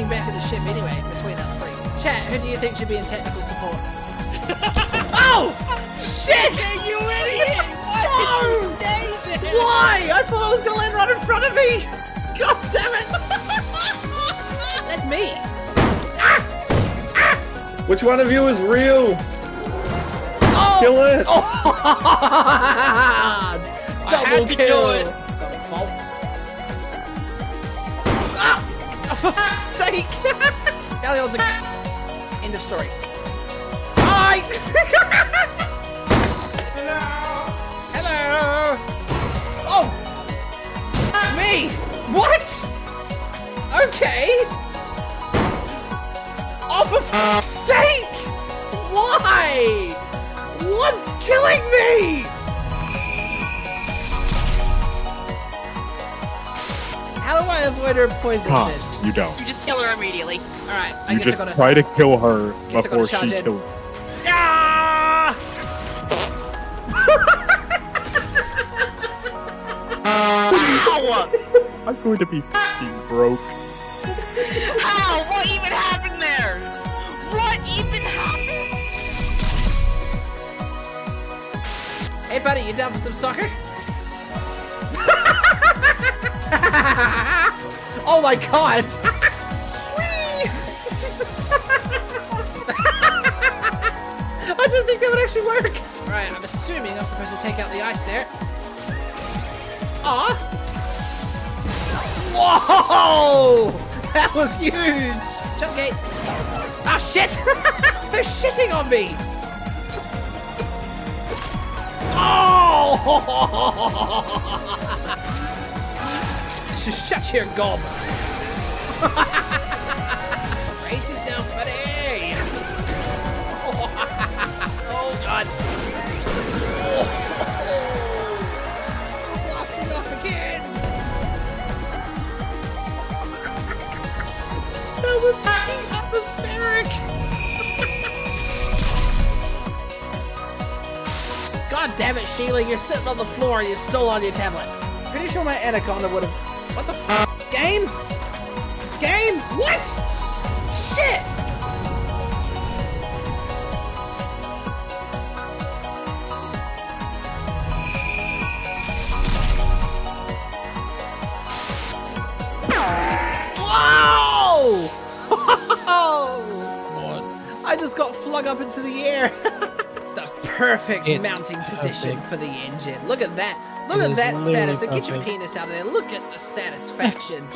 back in the ship anyway, between us three. Chat, who do you think should be in technical support? Oh! Shit! You idiot! No! Why? I thought I was gonna land right in front of me! God damn it! That's me! Which one of you is real? Oh! Kill it! Oh! I had Double to kill! do it. Ah! Oh, for fuck's sake! Now the odds are... End of story. Hi! Hello! Oh! Me! What? Okay! Oh, for fuck's sake! Why? What's killing me? How do I avoid her poisoning Huh, then? you don't. You just kill her immediately. Alright, I You guess I just gotta... try to kill her Guess I gotta before charge she in. kills. Ah! Ow! I'm going to be f***ing broke. How? What even happened there? What even happened? Hey buddy, you down for some soccer? Oh my god! Whee! I didn't think that would actually work! Alright, I'm assuming I'm supposed to take out the ice there. Aw! Whoa! That was huge! Jump gate! Ah shit! They're shitting on me! Oh! Just shut your gob! Brace yourself, buddy! Oh god! Blasting off again! That was fucking atmospheric! God damn it, Sheila, you're sitting on the floor and you're still on your tablet. Pretty sure my anaconda would have... What the f***? Game? Game? What? Shit! Whoa! What? I just got flung up into the air. The perfect mounting position for the engine. Look at that. Look at that satis. Get your penis out of there. Look at the satisfaction.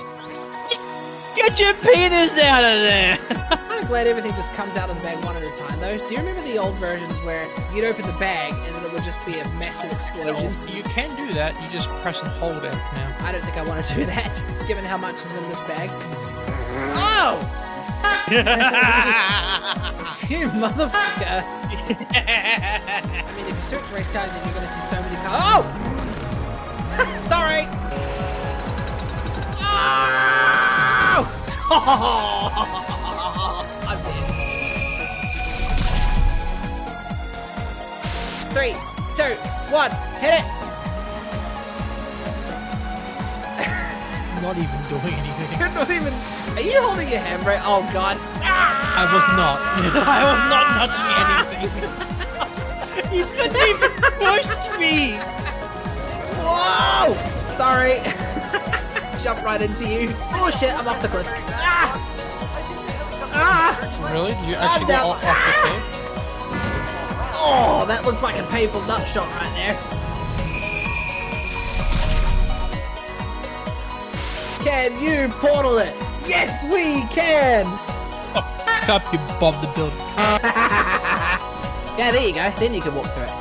Get your penis out of there! I'm kind of glad everything just comes out of the bag one at a time, though. Do you remember the old versions where you'd open the bag and then it would just be a massive explosion? You can do that. You just press and hold it now. I don't think I want to do that, given how much is in this bag. Oh! You motherfucker! I mean, if you search race car, then you're gonna see so many cars. Oh! Sorry! Oh! I'm dead. 3, 2, 1, hit it! Not even doing anything. You're not even... Are you holding your handbrake? Oh god. I was not. I was not touching anything. You couldn't even push me! Whoa! Sorry. Jump right into you. Oh shit, I'm off the cliff. Ah! Ah! Really? You actually got off the cliff? Oh, that looked like a painful nut shot right there. Can you portal it? Yes, we can! Oh, up, you Bob the Builder. Yeah, there you go. Then you can walk through it.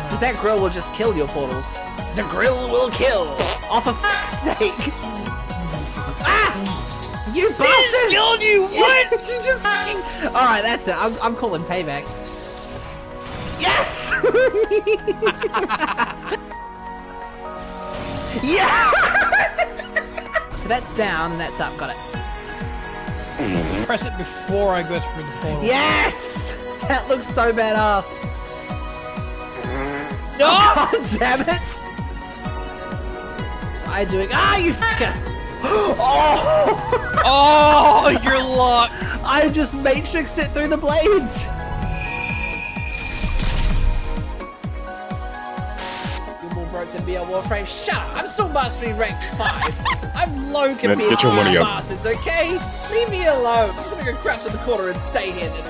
Because that grill will just kill your portals. The grill will kill! Oh, for fuck's sake! Ah! You bastard! Killed you! What? You just fucking... Alright, that's it. I'm calling payback. Yes! Yeah! So that's down and that's up. Got it. Press it before I go through the portal. Yes! That looks so badass. No! Oh, God damn it! So I doing... Ah, you fucker! Oh! Oh, you're locked. I just matrixed it through the blades. You're more broke than me on Warframe. Shut up! I'm still mastering rank 5. I'm low compared get to your money you up. bastards, okay? Leave me alone. I'm just gonna go crouch in the corner and stay here then.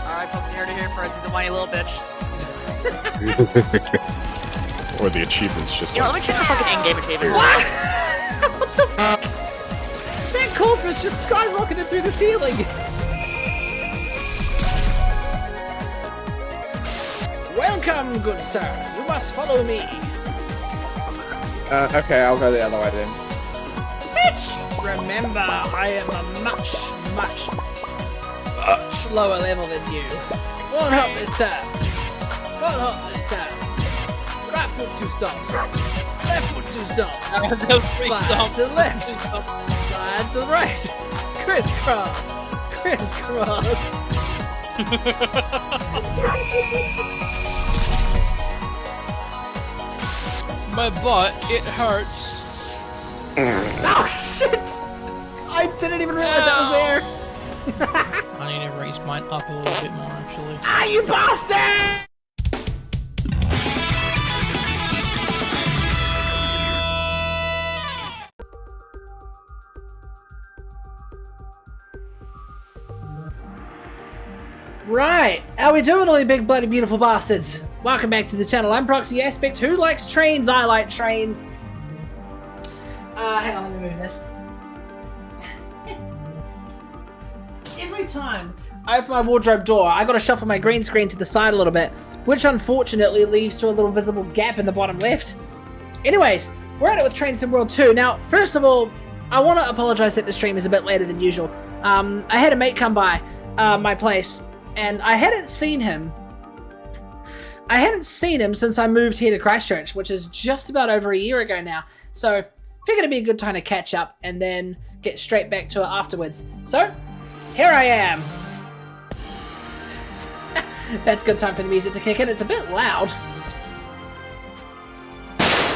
Alright, folks, you heard it here first. He's a whiny little bitch. Or the achievements just You know, let like... me check the fucking in-game achievement. What? What the fuck? That corpus just skyrocketed through the ceiling. Welcome, good sir. You must follow me. Okay, I'll go the other way then. Bitch! Remember, I am a much lower level than you. Won't help this time. Won't help this time. Right foot 2 stomps. Left foot 2 stomps. Those three Slide stomps. to the left. Slide to the right. Crisscross. Crisscross. My butt, it hurts. Oh shit! I didn't even realize that was there. I need to raise mine up a little bit more, actually. Ah, you bastard! Right, how we doing, all you big bloody beautiful bastards? Welcome back to the channel. I'm Proxy Aspect. Who likes trains? I like trains. Hang on, let me move this. Every time I open my wardrobe door, I gotta shuffle my green screen to the side a little bit, which unfortunately leaves to a little visible gap in the bottom left. Anyways, we're at it with Train Sim World 2. Now, first of all, I want to apologize that the stream is a bit later than usual. I had a mate come by my place, and I hadn't seen him. I hadn't seen him since I moved here to Christchurch, which is just about over a year ago now. So, figured it'd be a good time to catch up and then get straight back to it afterwards. So, here I am. That's a good time for the music to kick in. It's a bit loud.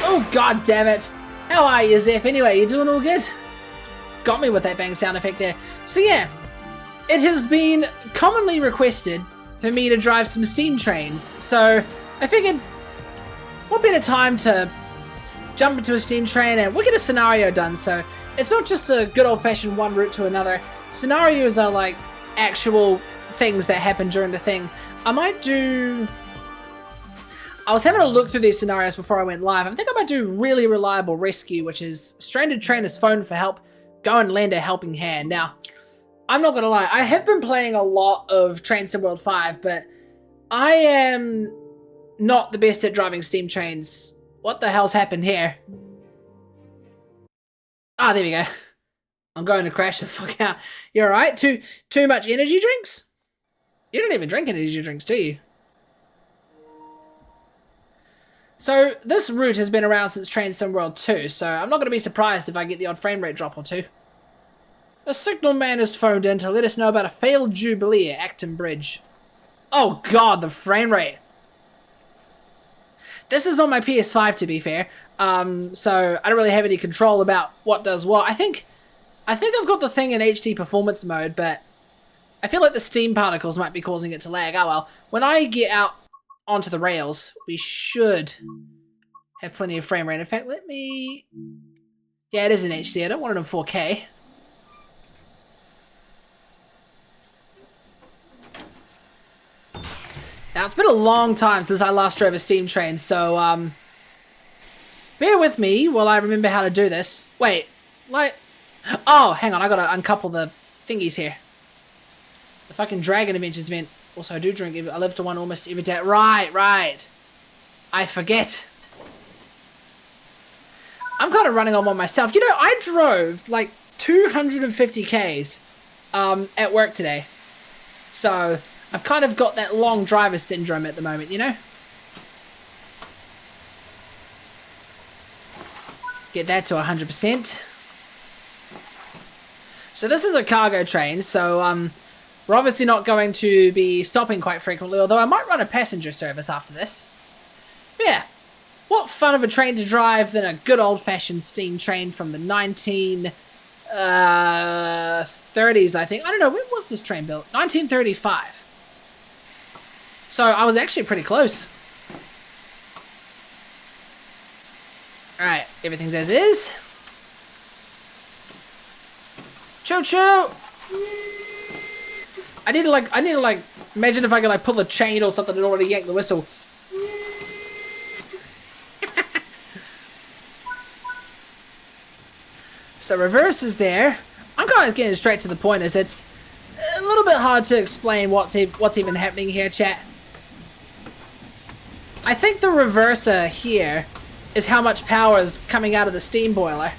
Oh, god damn it. How are you, Zeph? Anyway, you doing all good? Got me with that bang sound effect there. So yeah, it has been commonly requested for me to drive some steam trains. So I figured, what better time to jump into a steam train and we'll get a scenario done. So it's not just a good old-fashioned one route to another. Scenarios are like actual things that happen during the thing. I was having a look through these scenarios before I went live. I think I might do Really Reliable Rescue, which is stranded trainers phone for help, go and lend a helping hand. Now, I'm not gonna lie, I have been playing a lot of Train Sim World 5, but I am not the best at driving steam trains. What the hell's happened here? Ah, there we go. I'm going to crash the fuck out. You alright? Too much energy drinks? You don't even drink energy drinks, do you? So, this route has been around since Train Sim World 2, so I'm not going to be surprised if I get the odd frame rate drop or two. A signal man has phoned in to let us know about a failed Jubilee at Acton Bridge. Oh god, the frame rate. This is on my PS5, to be fair, so I don't really have any control about what does what. I think I've got the thing in HD performance mode, but I feel like the steam particles might be causing it to lag. Oh well. When I get out onto the rails, we should have plenty of frame rate. In fact, let me... Yeah, it is in HD. I don't want it in 4K. Now, it's been a long time since I last drove a steam train, so, bear with me while I remember how to do this. Wait, like... Oh, hang on, I gotta uncouple the thingies here. The fucking Dragon Adventures event. Also, I do drink. I live to one almost every day. Right. I forget. I'm kind of running on one myself. You know, I drove like 250 Ks at work today. So, I've kind of got that long driver syndrome at the moment, you know? Get that to 100%. So this is a cargo train, so we're obviously not going to be stopping quite frequently, although I might run a passenger service after this. Yeah, what fun of a train to drive than a good old-fashioned steam train from the 1930s, I think. I don't know, when was this train built? 1935. So I was actually pretty close. Alright, everything's as is. Choo-choo! I need to like, imagine if I could like pull a chain or something in order to yank the whistle. So reverse is there. I'm kind of getting straight to the point as it's a little bit hard to explain what's even happening here, chat. I think the reverser here is how much power is coming out of the steam boiler.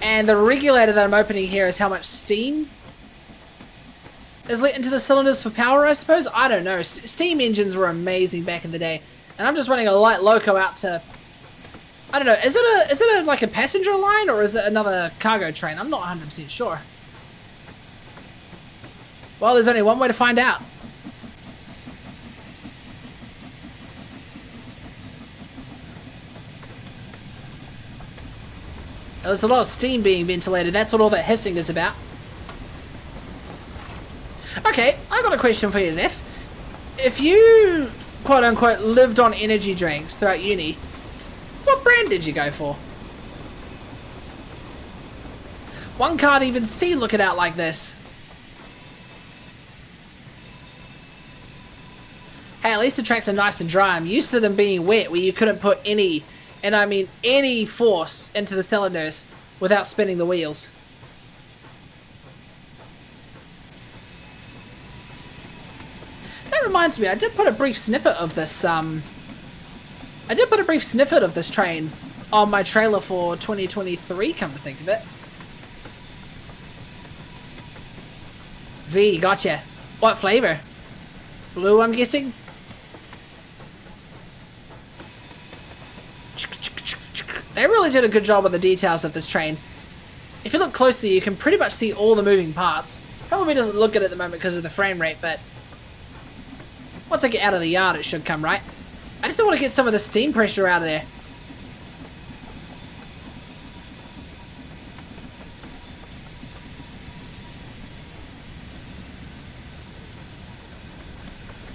And the regulator that I'm opening here is how much steam is let into the cylinders for power, I suppose? I don't know. Steam engines were amazing back in the day. And I'm just running a light loco out to... I don't know. Is it like a passenger line or is it another cargo train? I'm not 100% sure. Well, there's only one way to find out. There's a lot of steam being ventilated. That's what all that hissing is about. Okay, I got a question for you, Zeph. If you, quote-unquote, lived on energy drinks throughout uni, what brand did you go for? One can't even see looking out like this. Hey, at least the tracks are nice and dry. I'm used to them being wet where you couldn't put any, and I mean any force into the cylinders without spinning the wheels. That reminds me, I did put a brief snippet of this, train on my trailer for 2023, come to think of it. V, gotcha. What flavor? Blue, I'm guessing? They really did a good job with the details of this train. If you look closely, you can pretty much see all the moving parts. Probably doesn't look good at the moment because of the frame rate, but once I get out of the yard, it should come right. I just want to get some of the steam pressure out of there.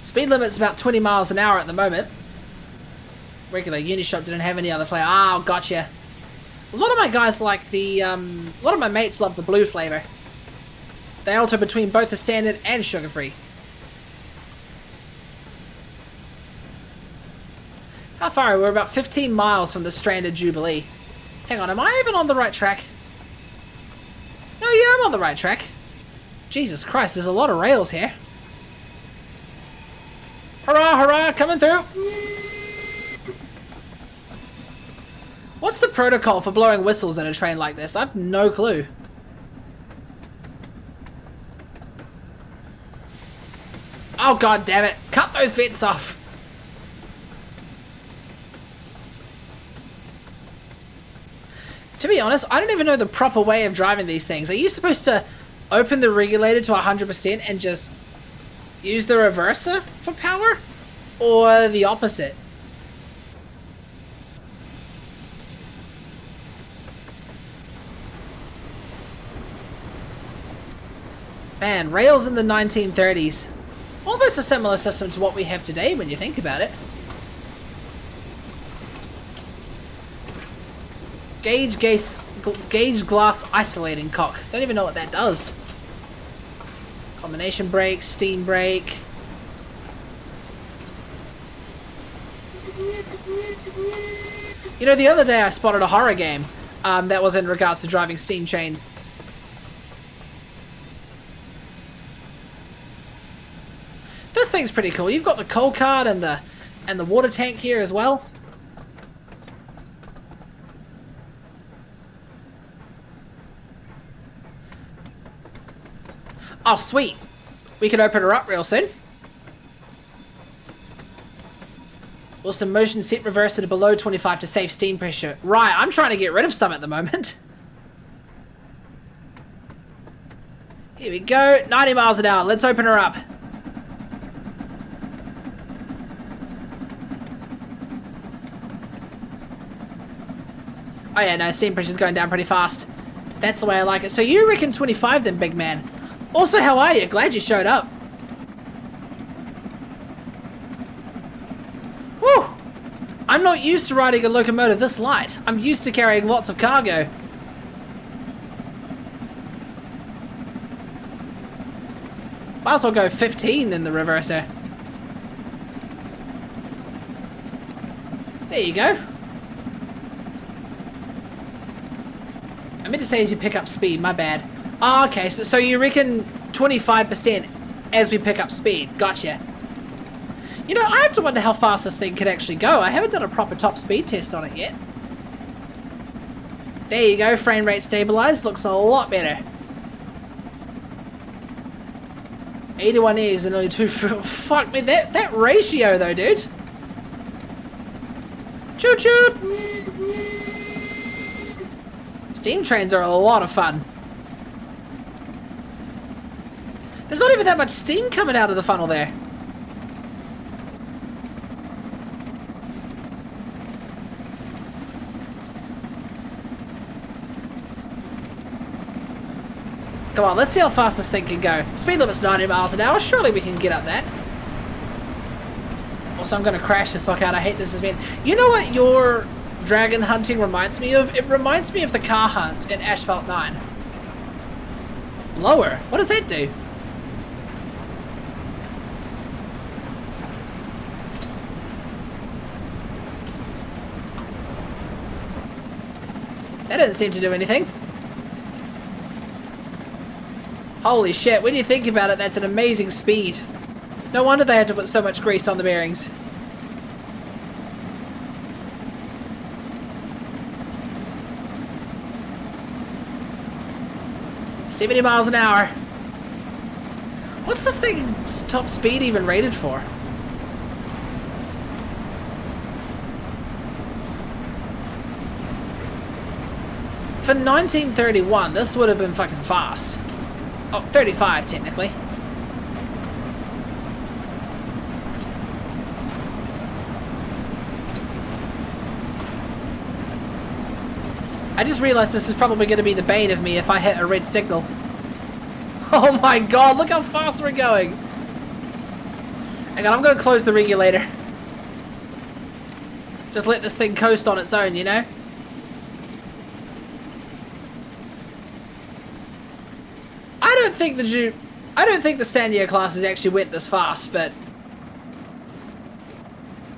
Speed limit's about 20 miles an hour at the moment. Regular Unishop didn't have any other flavor. Oh, gotcha. A lot of my guys like the, a lot of my mates love the blue flavor. They alter between both the standard and sugar-free. How far are we? We're about 15 miles from the stranded Jubilee. Hang on, am I even on the right track? No, yeah, I'm on the right track. Jesus Christ, there's a lot of rails here. Hurrah, hurrah, coming through! What's the protocol for blowing whistles in a train like this? I've no clue. Oh, god damn it. Cut those vents off. To be honest, I don't even know the proper way of driving these things. Are you supposed to open the regulator to 100% and just use the reverser for power? Or the opposite? Man, rails in the 1930s. Almost a similar system to what we have today when you think about it. Gauge glass isolating cock. Don't even know what that does. Combination brake, steam brake. You know, the other day I spotted a horror game that was in regards to driving steam trains. This thing's pretty cool. You've got the coal cart and the water tank here as well. Oh, sweet. We can open her up real soon. Whilst the motion set reverser to below 25 to save steam pressure. Right, I'm trying to get rid of some at the moment. Here we go. 90 miles an hour. Let's open her up. Oh yeah, no, steam pressure's going down pretty fast. That's the way I like it. So you reckon 25 then, big man. Also, how are you? Glad you showed up. Whew! I'm not used to riding a locomotive this light. I'm used to carrying lots of cargo. Might as well go 15 in the reverser. There you go. I meant to say as you pick up speed, my bad. Oh, okay, so you reckon 25% as we pick up speed. Gotcha. You know, I have to wonder how fast this thing can actually go. I haven't done a proper top speed test on it yet. There you go, frame rate stabilized. Looks a lot better. 81 ears and only 2... Fuck me, that ratio though, dude. Choo choo! Steam trains are a lot of fun. There's not even that much steam coming out of the funnel there. Come on, let's see how fast this thing can go. Speed limit's 90 miles an hour. Surely we can get up that. Also, I'm going to crash the fuck out. I hate this event. You know what your dragon hunting reminds me of? It reminds me of the car hunts in Asphalt 9. Blower? What does that do? That didn't seem to do anything. Holy shit, when you think about it, that's an amazing speed. No wonder they had to put so much grease on the bearings. $70 miles an hour. What's this thing's top speed even rated for? For 1931, this would have been fucking fast. Oh, 35 technically. I just realized this is probably going to be the bane of me if I hit a red signal. Oh my god, look how fast we're going. Hang on, I'm going to close the regulator. Just let this thing coast on its own, you know? I don't think the Standia classes actually went this fast, but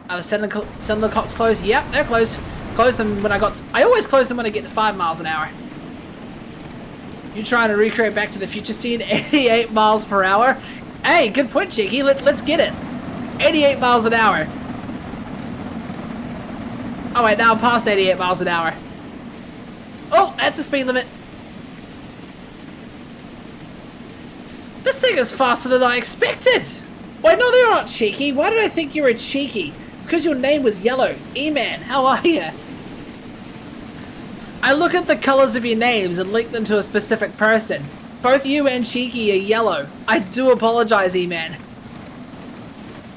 are the cylinder cocks closed? Yep, they're closed. Close them when I always close them when I get to 5 miles an hour. You trying to recreate Back to the Future scene? 88 miles per hour? Hey, good point, Cheeky. Let's get it. 88 miles an hour. Oh wait, now I'm past 88 miles an hour. Oh, that's the speed limit. This thing is faster than I expected! Wait, no, they're not cheeky. Why did I think you were cheeky? It's because your name was yellow. E-Man, how are you? I look at the colors of your names and link them to a specific person. Both you and Cheeky are yellow. I do apologize, E-Man.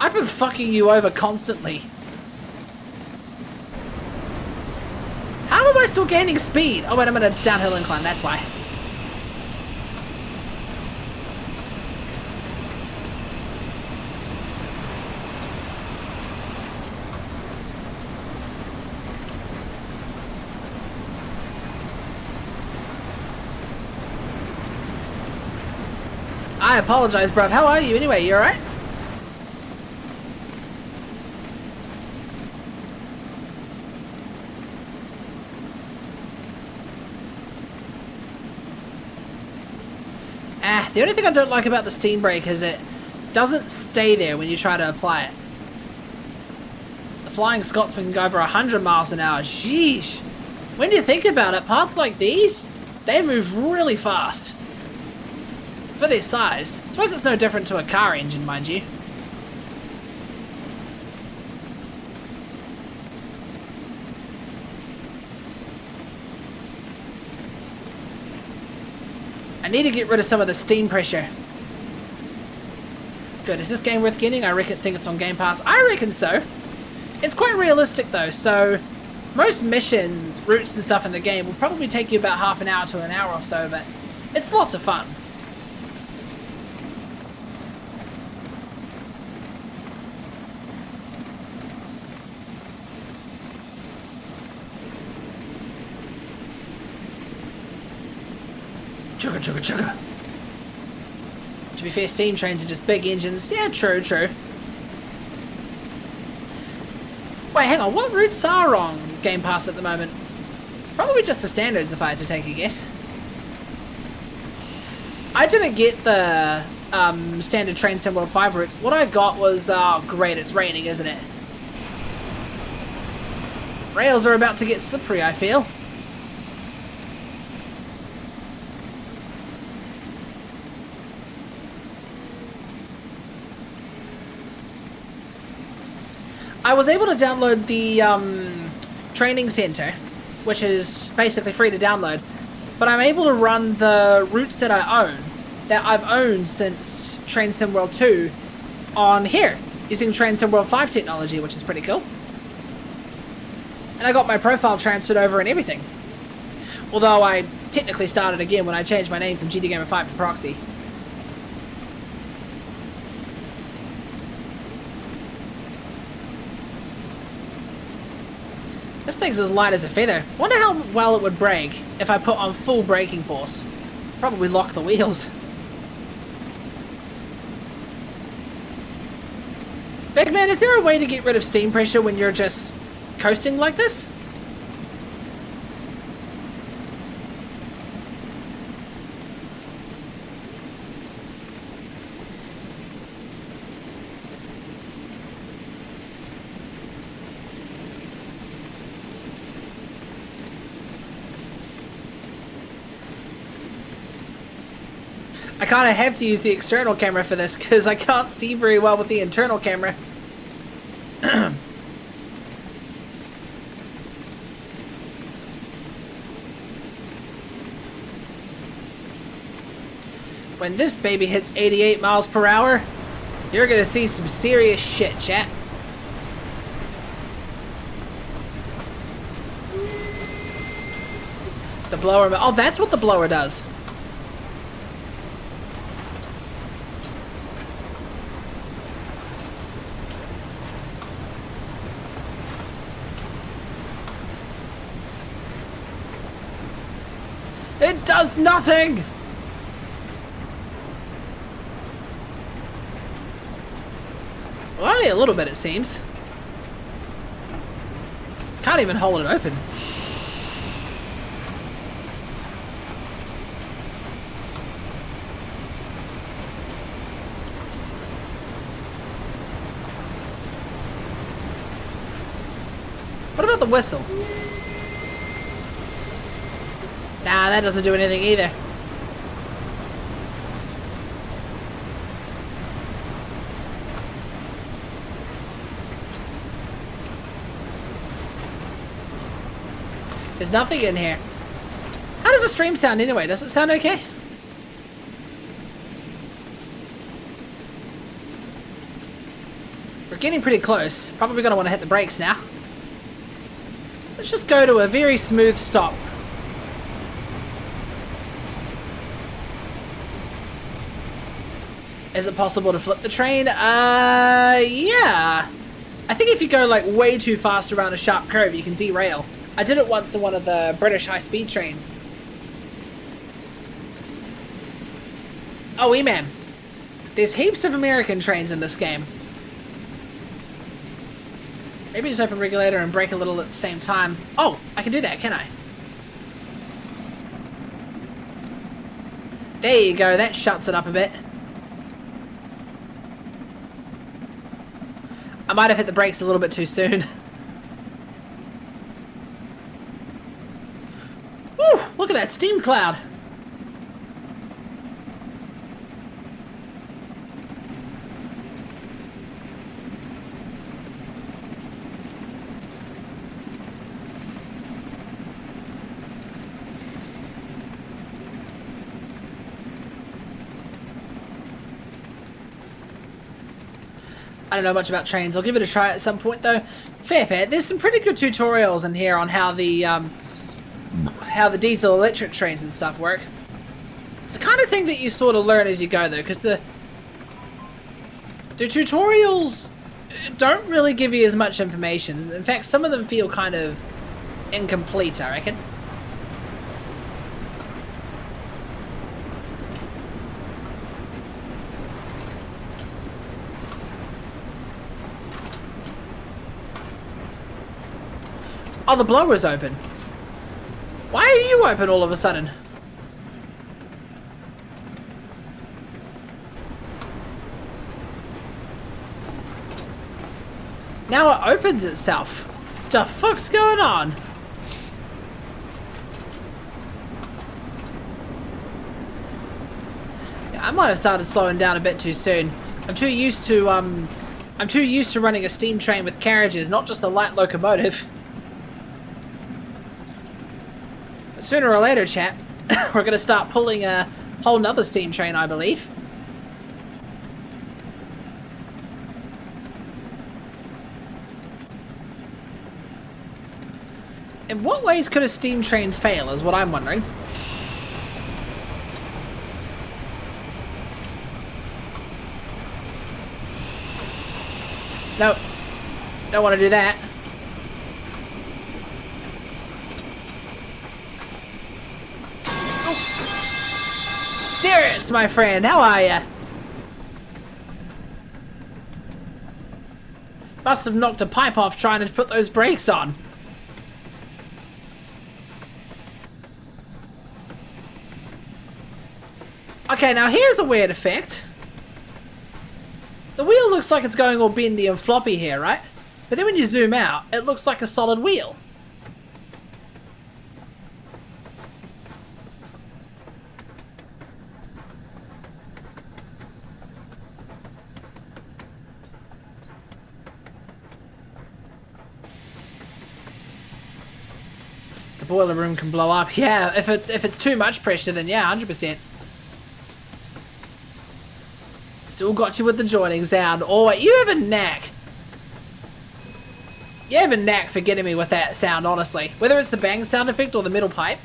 I've been fucking you over constantly. How am I still gaining speed? Oh wait, I'm in a downhill incline, that's why. I apologize, bruv. How are you anyway? You alright? The only thing I don't like about the steam brake is it doesn't stay there when you try to apply it. The Flying Scotsman can go over 100 miles an hour. Sheesh. When you think about it, parts like these, they move really fast. For their size. I suppose it's no different to a car engine, mind you. I need to get rid of some of the steam pressure. Good, is this game worth getting? I think it's on Game Pass. I reckon so. It's quite realistic though, so Most missions, routes and stuff in the game will probably take you about half an hour to an hour or so, but it's lots of fun. Chugga chugga chugga. To be fair, steam trains are just big engines. Yeah, true, true. Wait, hang on. What routes are on Game Pass at the moment? Probably just the standards, if I had to take a guess. I didn't get the standard Train Sim World 5 routes. What I got was, oh great, it's raining, isn't it? Rails are about to get slippery, I feel. I was able to download the training center, which is basically free to download, but I'm able to run the routes that I've owned since Train Sim World 2 on here, using Train Sim World 5 technology, which is pretty cool. And I got my profile transferred over and everything. Although I technically started again when I changed my name from GT Gamer 5 to Proxy. This thing's as light as a feather. Wonder how well it would brake if I put on full braking force. Probably lock the wheels. Big man, is there a way to get rid of steam pressure when you're just coasting like this? I kind of have to use the external camera for this because I can't see very well with the internal camera. When this baby hits 88 miles per hour, you're gonna see some serious shit, chat. The blower, oh, that's what the blower does. It does nothing! Well, only a little bit, it seems. Can't even hold it open. What about the whistle? Nah, that doesn't do anything either. There's nothing in here. How does the stream sound anyway? Does it sound okay? We're getting pretty close. Probably gonna want to hit the brakes now. Let's just go to a very smooth stop. Is it possible to flip the train? Yeah. I think if you go like way too fast around a sharp curve, you can derail. I did it once in one of the British high-speed trains. Oh, E-Man. There's heaps of American trains in this game. Maybe just open regulator and brake a little at the same time. Oh, I can do that, can I? There you go, that shuts it up a bit. I might have hit the brakes a little bit too soon. Woo! Look at that steam cloud. I don't know much about trains. I'll give it a try at some point though. fair. There's some pretty good tutorials in here on how the diesel electric trains and stuff work. It's the kind of thing that you sort of learn as you go, though, because the tutorials don't really give you as much information. In fact, some of them feel kind of incomplete, I reckon. Oh, the blower's open. Why are you open all of a sudden? Now it opens itself. The fuck's going on? Yeah, I might have started slowing down a bit too soon. I'm too used to running a steam train with carriages, not just a light locomotive. But sooner or later, chap, we're gonna start pulling a whole nother steam train, I believe. In what ways could a steam train fail, is what I'm wondering. Nope. Don't want to do that. Ooh. Serious, my friend. How are ya? Must have knocked a pipe off trying to put those brakes on. Okay, now here's a weird effect. The wheel looks like it's going all bendy and floppy here, right? But then when you zoom out, it looks like a solid wheel. The boiler room can blow up. Yeah, if it's too much pressure, then yeah, 100%. Still got you with the joining sound. Oh, wait, you have a knack. You have a knack for getting me with that sound, honestly. Whether it's the bang sound effect or the middle pipe.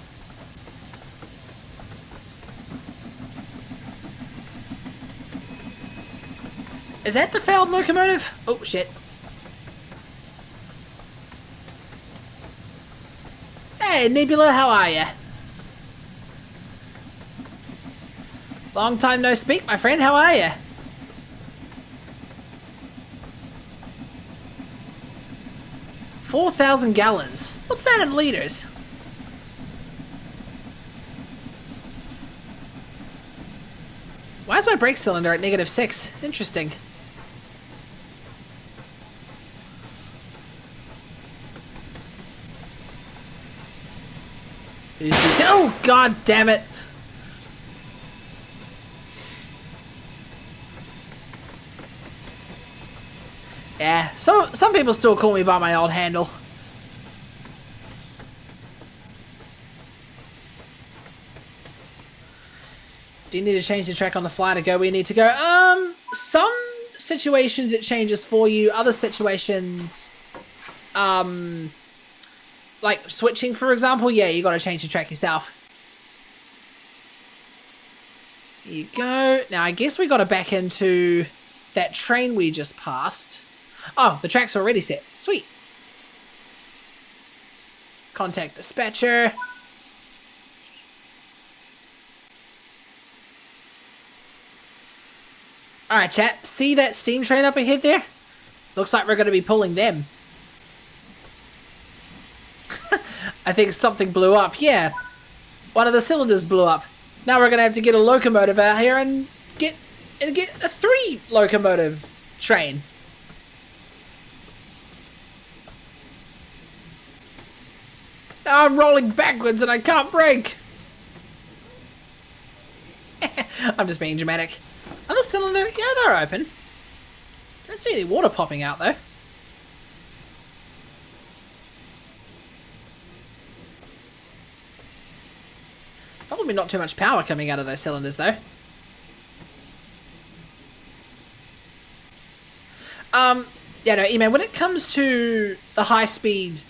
Is that the failed locomotive? Oh, shit. Hey, Nebula, how are ya? Long time no speak, my friend. How are ya? $4,000 gallons. What's that in liters? Why is my brake cylinder at -6? Interesting. Oh, god damn it. Yeah, some people still call me by my old handle. Do you need to change the track on the fly to go where you need to go? Some situations it changes for you. Other situations, like switching, for example, yeah, you got to change the track yourself. Here you go. Now, I guess we got to back into that train we just passed. Oh, the track's already set. Sweet. Contact dispatcher. Alright, chat. See that steam train up ahead there? Looks like we're going to be pulling them. I think something blew up. Yeah. One of the cylinders blew up. Now we're going to have to get a locomotive out here and get a 3 locomotive train. Now I'm rolling backwards and I can't brake. I'm just being dramatic. Other cylinder, yeah, they're open. Don't see any water popping out though. Probably not too much power coming out of those cylinders though. Yeah, no, E-Man, when it comes to the high-speed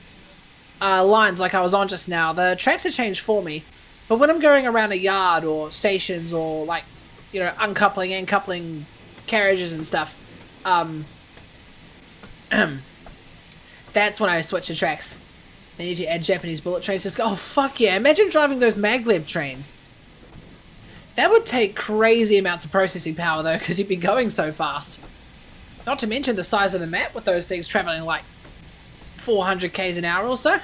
lines like I was on just now, the tracks have changed for me. But when I'm going around a yard or stations or like, you know, uncoupling and coupling carriages and stuff, that's when I switch to tracks. They need to add Japanese bullet trains. Just go, oh fuck yeah! Imagine driving those maglev trains. That would take crazy amounts of processing power though, because you'd be going so fast. Not to mention the size of the map with those things traveling like 400 k's an hour or so.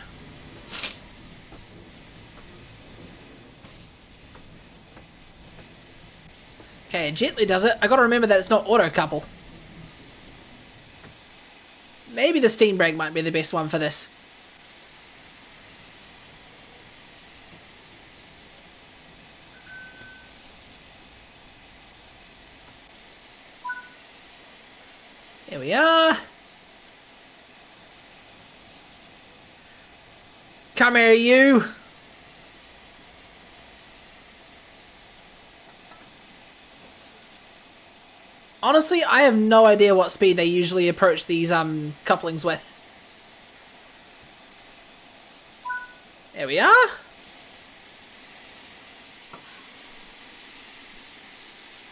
Okay, it gently does it. I gotta remember that it's not auto couple. Maybe the steam brake might be the best one for this. Here we are. Come here, you. Honestly, I have no idea what speed they usually approach these couplings with. There we are.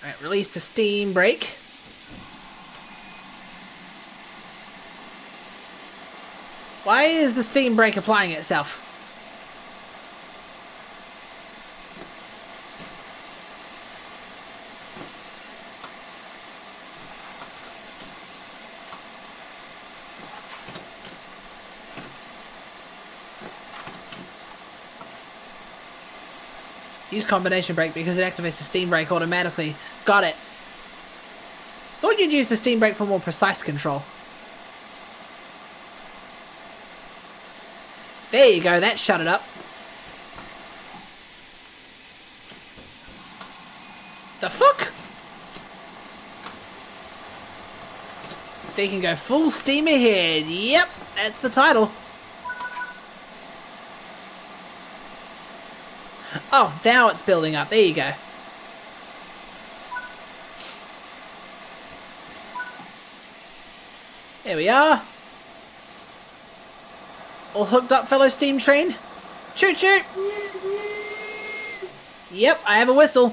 Alright, release the steam brake. Why is the steam brake applying itself? Use combination brake because it activates the steam brake automatically. Got it. Thought you'd use the steam brake for more precise control. There you go, that shut it up. The fuck? So you can go full steam ahead. Yep, that's the title. Oh, now it's building up. There you go. There we are. All hooked up, fellow steam train. Choo choo. Yep, I have a whistle.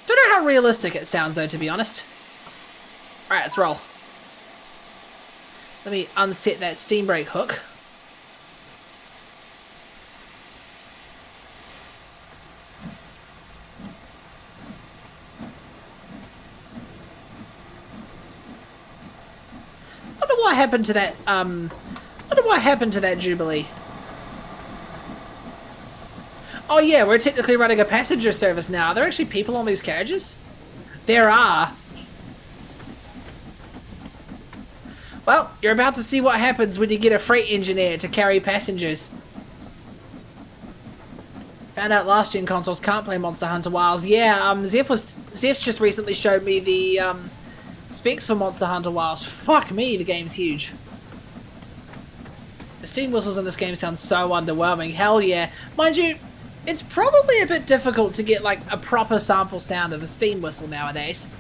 Don't know how realistic it sounds though, to be honest. Alright, let's roll. Let me unset that steam brake hook. What happened to that, wonder what happened to that Jubilee. Oh yeah, we're technically running a passenger service now. Are there actually people on these carriages? There are. Well, you're about to see what happens when you get a freight engineer to carry passengers. Found out last gen consoles can't play Monster Hunter Wilds. Yeah, Zeph's just recently showed me the, specs for Monster Hunter Wilds. Fuck me, the game's huge. The steam whistles in this game sound so underwhelming. Hell yeah. Mind you, it's probably a bit difficult to get like a proper sample sound of a steam whistle nowadays.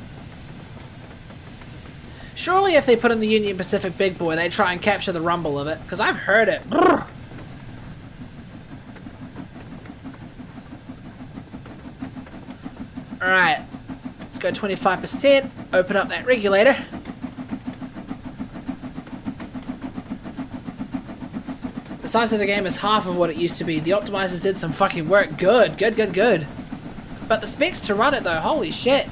Surely if they put in the Union Pacific Big Boy, they try and capture the rumble of it, because I've heard it. Brrr. Alright. Let's go 25%, open up that regulator. The size of the game is half of what it used to be. The optimizers did some fucking work. Good, good, good, good. But the specs to run it though, holy shit.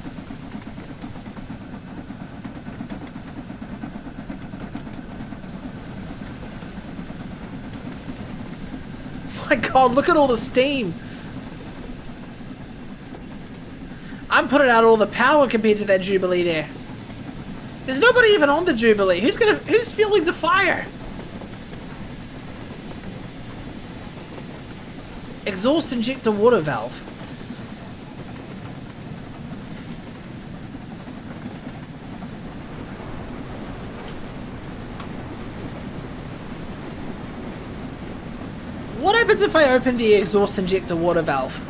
My god, look at all the steam. I'm putting out all the power compared to that Jubilee there. There's nobody even on the Jubilee. Who's fueling the fire? Exhaust injector water valve. What happens if I open the exhaust injector water valve?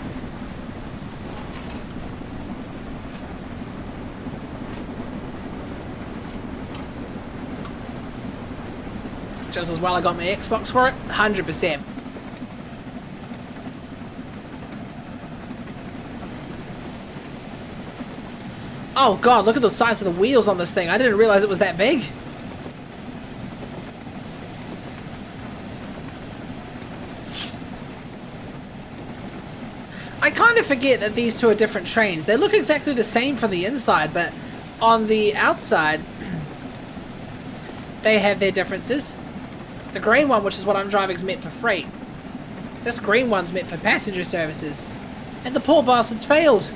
just as well I got my Xbox for it. 100%. Oh god, look at the size of the wheels on this thing. I didn't realize it was that big. I kind of forget that these two are different trains. They look exactly the same from the inside, but on the outside, they have their differences. The green one, which is what I'm driving, is meant for freight. This green one's meant for passenger services. And the poor bastards failed.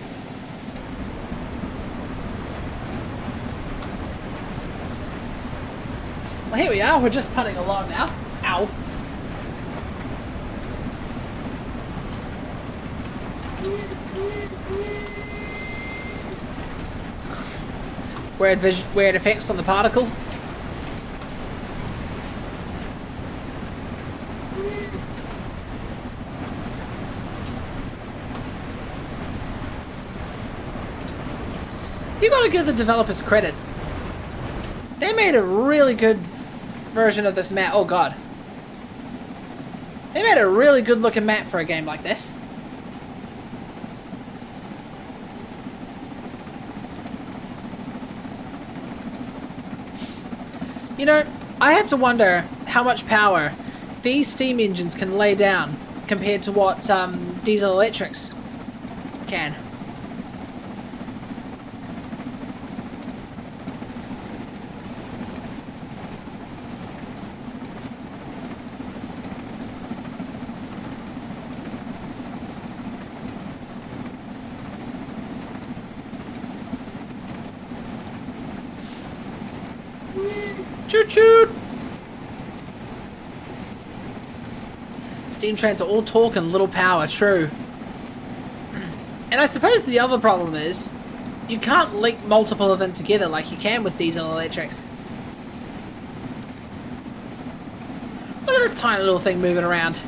Well, here we are. We're just putting along now. Ow. Weird effects on the particle. You gotta give the developers credit. They made a really good version of this map. Oh god. They made a really good looking map for a game like this. You know, I have to wonder how much power these steam engines can lay down compared to what diesel electrics can. Choo choo! Steam trains are all torque and little power, true. And I suppose the other problem is, you can't link multiple of them together like you can with diesel electrics. Look at this tiny little thing moving around.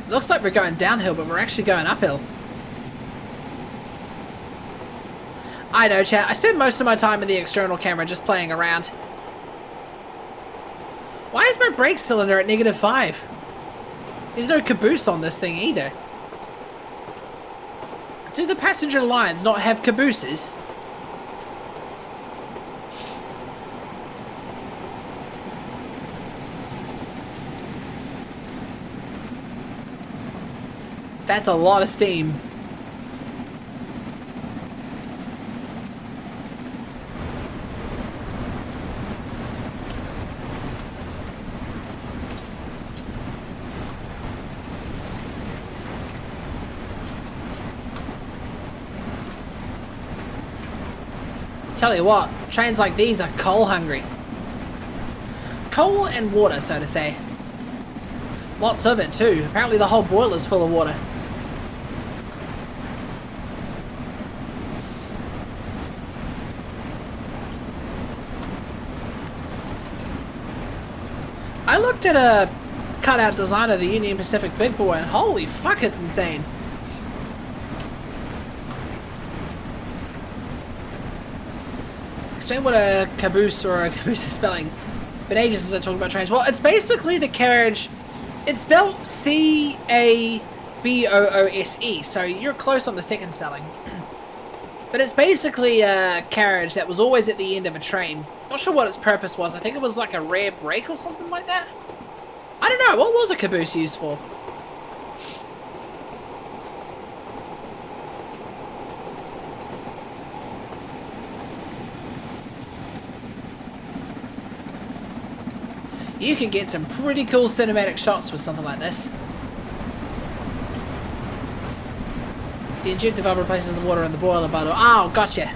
Looks like we're going downhill, but we're actually going uphill. I know, chat. I spend most of my time in the external camera just playing around. Why is my brake cylinder at -5? There's no caboose on this thing either. Do the passenger lines not have cabooses? That's a lot of steam. Tell you what, trains like these are coal hungry. Coal and water, so to say. Lots of it too. Apparently the whole boiler's full of water. I looked at a cutout design of the Union Pacific Big Boy and holy fuck, it's insane. Explain what a caboose or a caboose is spelling. Been ages since I talked about trains. Well, it's basically the carriage. It's spelled C-A-B-O-O-S-E, so you're close on the second spelling. But it's basically a carriage that was always at the end of a train. Not sure what its purpose was. I think it was like a rear brake or something like that. I don't know. What was a caboose used for? You can get some pretty cool cinematic shots with something like this. The injector valve replaces the water in the boiler, by the way. Oh, gotcha.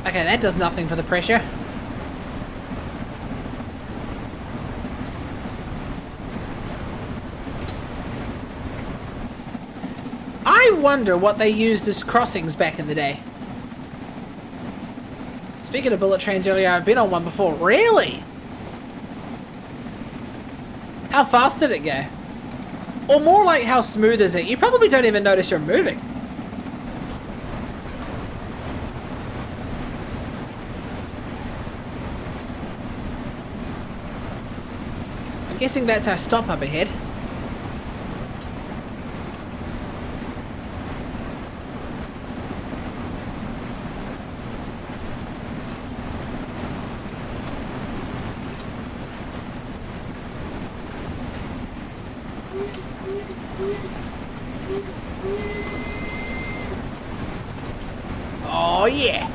Okay, that does nothing for the pressure. I wonder what they used as crossings back in the day. Speaking of bullet trains earlier, I've been on one before. Really? How fast did it go? Or more like, how smooth is it? You probably don't even notice you're moving. I'm guessing that's our stop up ahead. Oh yeah!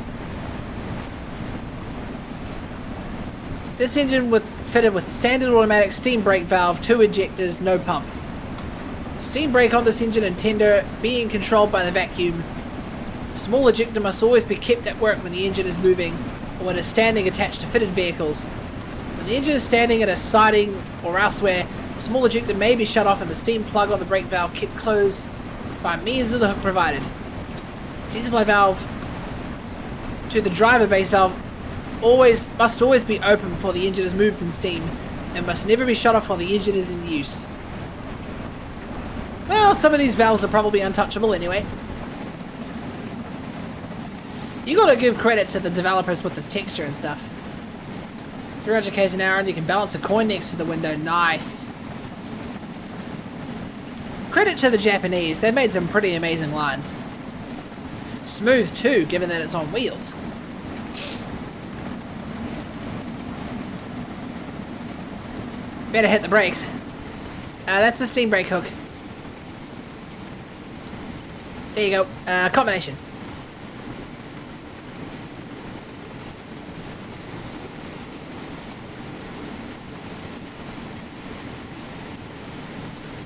This engine fitted with standard automatic steam brake valve, 2 ejectors, no pump. Steam brake on this engine and tender being controlled by the vacuum. Small ejector must always be kept at work when the engine is moving or when it's standing attached to fitted vehicles. When the engine is standing at a siding or elsewhere, the small ejector may be shut off and the steam plug on the brake valve kept closed by means of the hook provided. The supply valve to the driver base valve must always be open before the engine is moved in steam and must never be shut off while the engine is in use. Well, some of these valves are probably untouchable anyway. You gotta give credit to the developers with this texture and stuff. 300 k's an hour and you can balance a coin next to the window. Nice. Credit to the Japanese, they've made some pretty amazing lines. Smooth too, given that it's on wheels. Better hit the brakes. That's the steam brake hook. There you go. Combination.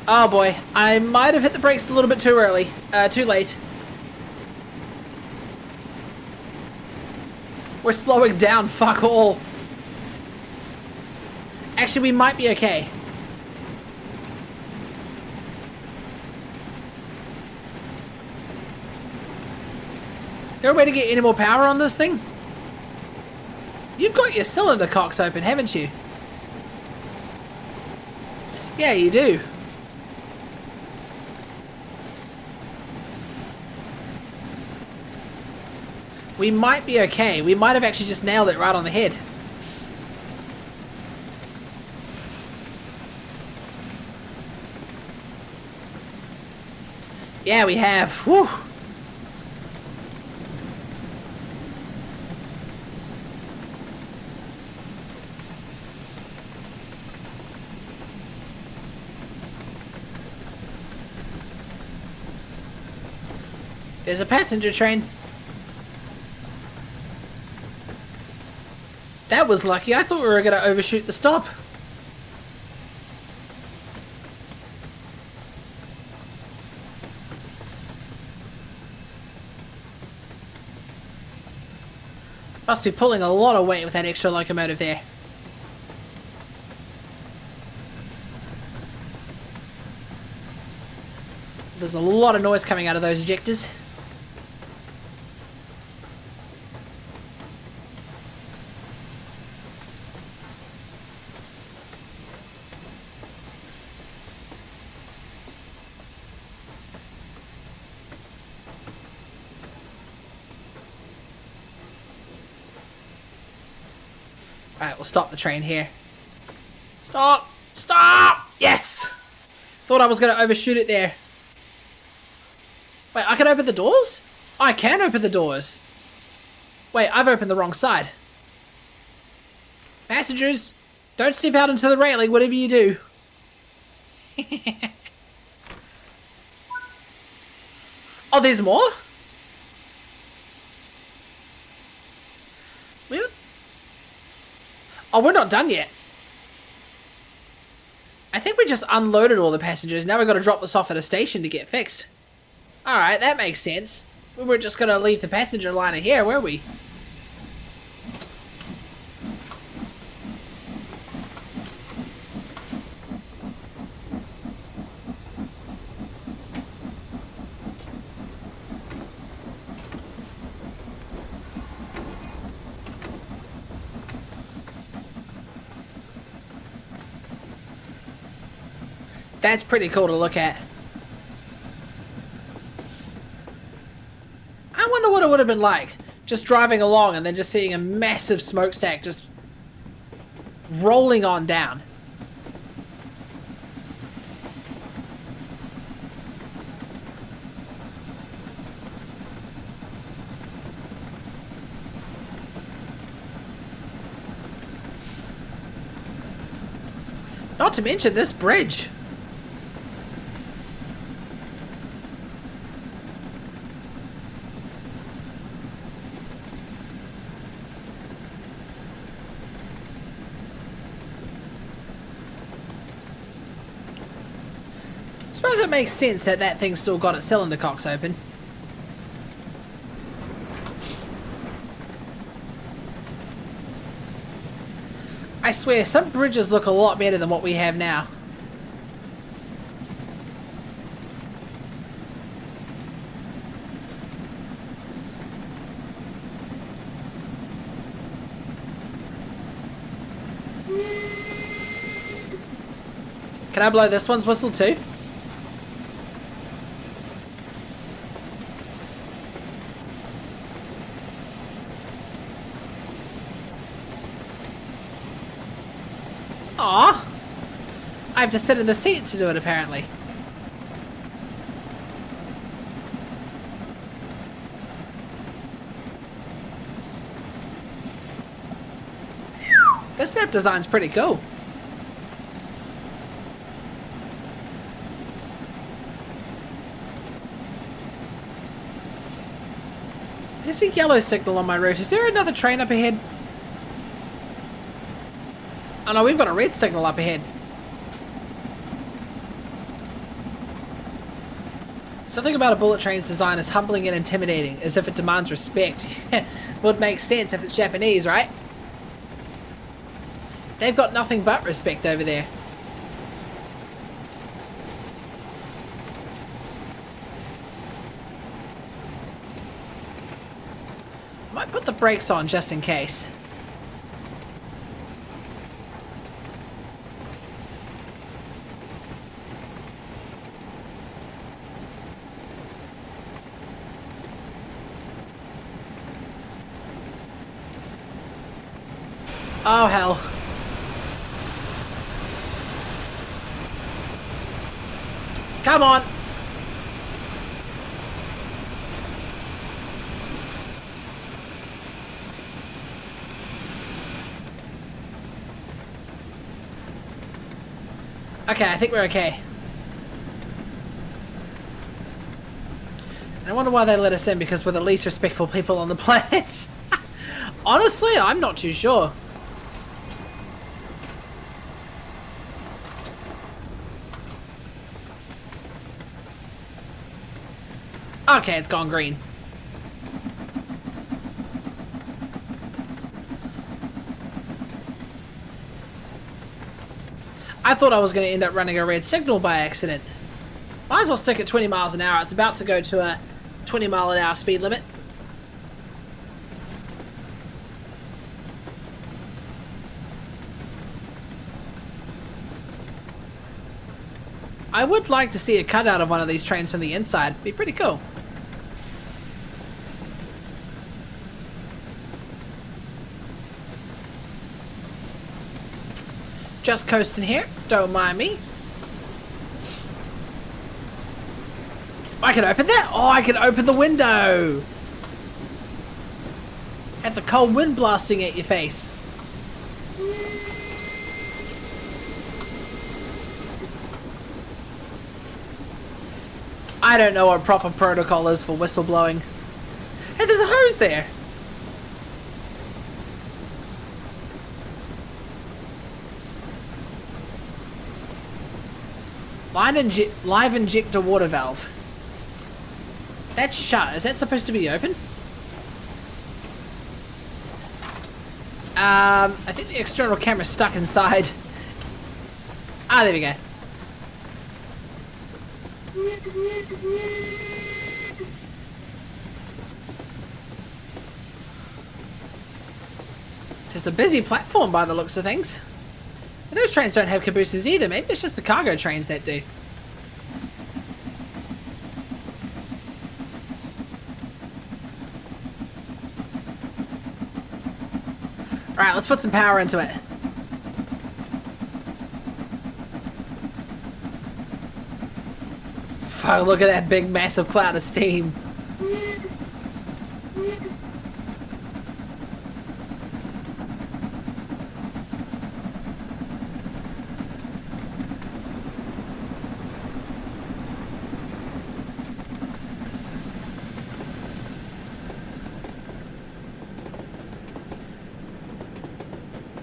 Oh boy, I might have hit the brakes a little bit too early. Too late. We're slowing down, fuck all. Actually, we might be okay. Is there a way to get any more power on this thing? You've got your cylinder cocks open, haven't you? Yeah, you do. We might be okay. We might have actually just nailed it right on the head. Yeah, we have. Whew. There's a passenger train. That was lucky. I thought we were going to overshoot the stop. Must be pulling a lot of weight with that extra locomotive there. There's a lot of noise coming out of those ejectors. Alright, we'll stop the train here. Stop! Stop! Yes! Thought I was going to overshoot it there. Wait, I can open the doors? I can open the doors. Wait, I've opened the wrong side. Passengers, don't step out into the railing, whatever you do. Oh, there's more? Oh, we're not done yet. I think we just unloaded all the passengers. Now we've got to drop this off at a station to get fixed. Alright, that makes sense. We weren't just going to leave the passenger liner here, were we? That's pretty cool to look at. I wonder what it would have been like just driving along and then just seeing a massive smokestack just rolling on down. Not to mention this bridge. Suppose it makes sense that that thing's still got its cylinder cocks open. I swear, some bridges look a lot better than what we have now. Can I blow this one's whistle too? Aw! I have to sit in the seat to do it, apparently. This map design's pretty cool. There's a yellow signal on my route. Is there another train up ahead? Oh no, we've got a red signal up ahead. Something about a bullet train's design is humbling and intimidating, as if it demands respect. Would make sense if it's Japanese, right? They've got nothing but respect over there. Might put the brakes on just in case. Oh hell. Come on. Okay, I think we're okay. I wonder why they let us in, because we're the least respectful people on the planet. Honestly, I'm not too sure. Okay, it's gone green. I thought I was going to end up running a red signal by accident. Might as well stick at 20 miles an hour. It's about to go to a 20-mile-an-hour speed limit. I would like to see a cutout of one of these trains from the inside. Be pretty cool. Just coasting here. Don't mind me. I can open that? Oh, I can open the window. Have the cold wind blasting at your face. I don't know what proper protocol is for whistleblowing. Hey, there's a hose there. Live injector water valve. That's shut. Is that supposed to be open? I think the external camera's stuck inside. Ah, there we go. It's a busy platform by the looks of things. And those trains don't have cabooses either. Maybe it's just the cargo trains that do. Alright, let's put some power into it. Fuck, look at that big massive cloud of steam.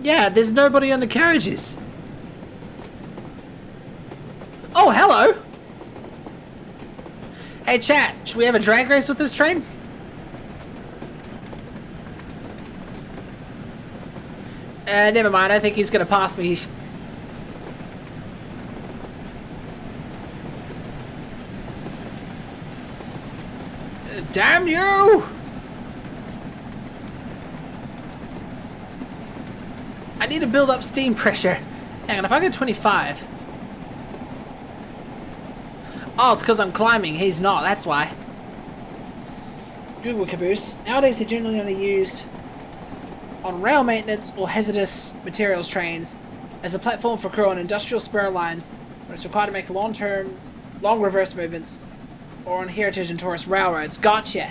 Yeah, there's nobody on the carriages. Oh, hello! Hey chat, should we have a drag race with this train? Never mind, I think he's gonna pass me. Damn you! I need to build up steam pressure. Hang on, if I go 25... Oh, it's because I'm climbing. He's not, that's why. Google caboose. Nowadays they're generally only used on rail maintenance or hazardous materials trains as a platform for crew on industrial spur lines when it's required to make long reverse movements or on heritage and tourist railroads. Gotcha.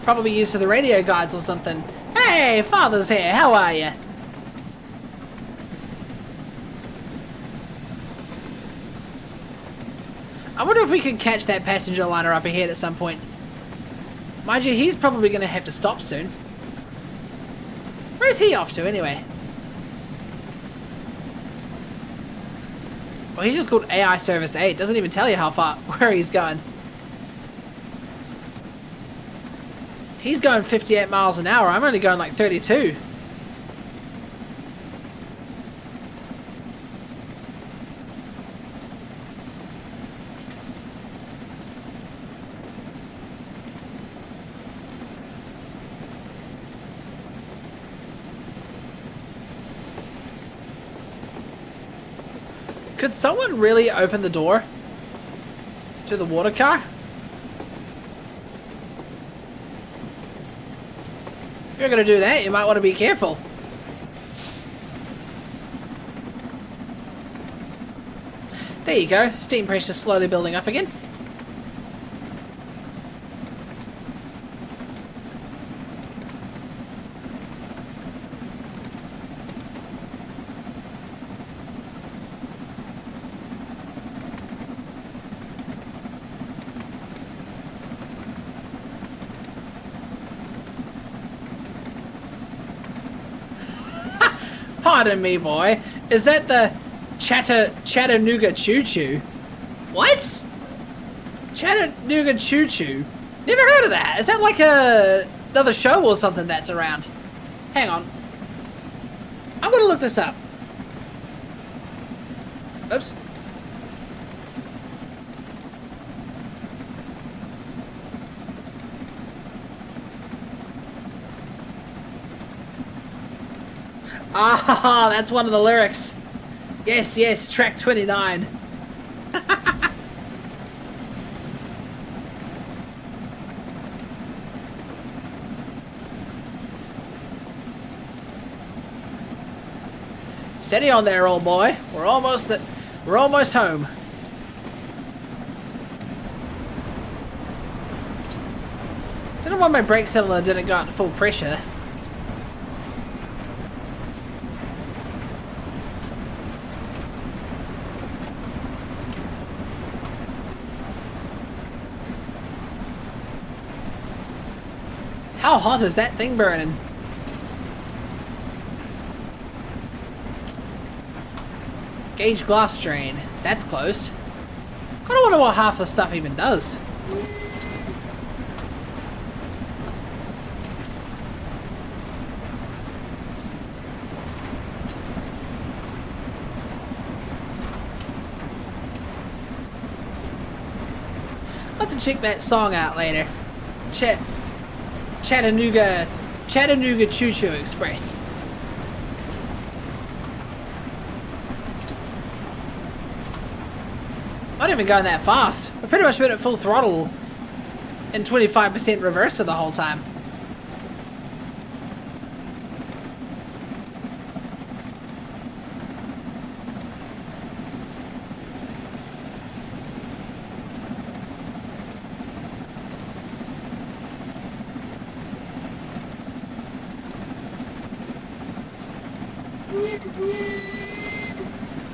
Probably used for the radio guides or something. Hey, Father's here. How are you? I wonder if we can catch that passenger liner up ahead at some point. Mind you, he's probably going to have to stop soon. Where's he off to anyway? Well, he's just called AI Service 8. Doesn't even tell you how far, where he's going. He's going 58 miles an hour. I'm only going like 32. Could someone really open the door to the water car? If you're going to do that, you might want to be careful. There you go. Steam pressure slowly building up again. Pardon me, boy. Is that the Chattanooga Choo Choo? What? Chattanooga Choo Choo? Never heard of that. Is that like another show or something that's around? Hang on. I'm gonna look this up. Oops. Ah, that's one of the lyrics. Yes, yes, track 29. Steady on there, old boy. We're almost home. Don't know why my brake cylinder didn't go out to full pressure. How hot is that thing burning? Gauge glass drain. That's closed. Kinda wonder what half the stuff even does. I'll have to check that song out later. Chattanooga Chattanooga Choo Choo Express. Not even going that fast. I've pretty much been at full throttle in 25% reverser the whole time.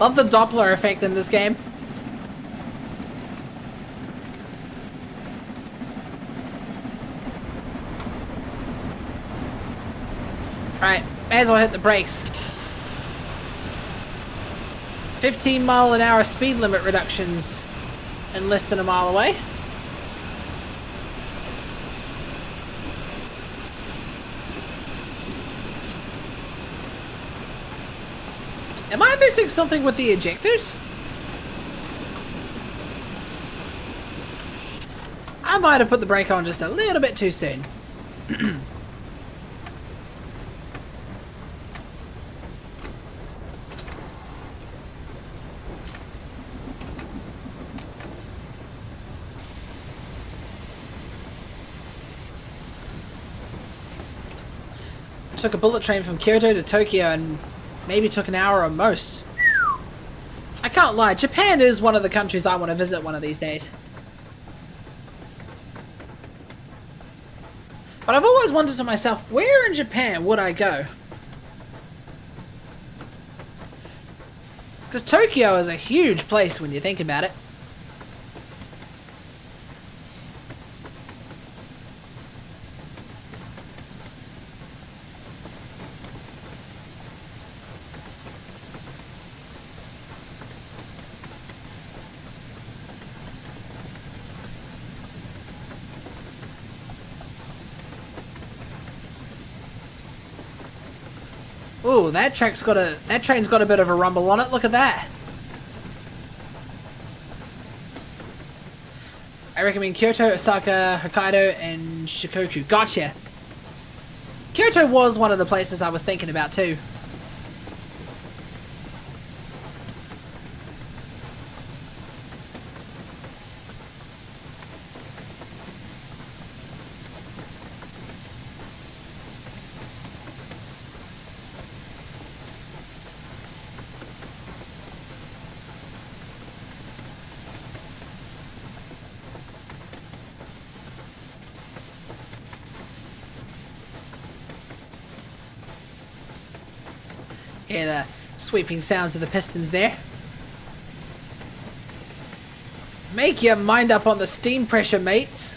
Love the Doppler effect in this game. Alright, may as well hit the brakes. 15-mile-an-hour speed limit reductions in less than a mile away. Am I missing something with the ejectors? I might have put the brake on just a little bit too soon. Took a bullet train from Kyoto to Tokyo and maybe took an hour or most. I can't lie, Japan is one of the countries I want to visit one of these days. But I've always wondered to myself, where in Japan would I go? Because Tokyo is a huge place when you think about it. Ooh, that train's got a bit of a rumble on it. Look at that. I recommend Kyoto, Osaka, Hokkaido, and Shikoku. Gotcha. Kyoto was one of the places I was thinking about too. Hear the sweeping sounds of the pistons there. Make your mind up on the steam pressure, mates.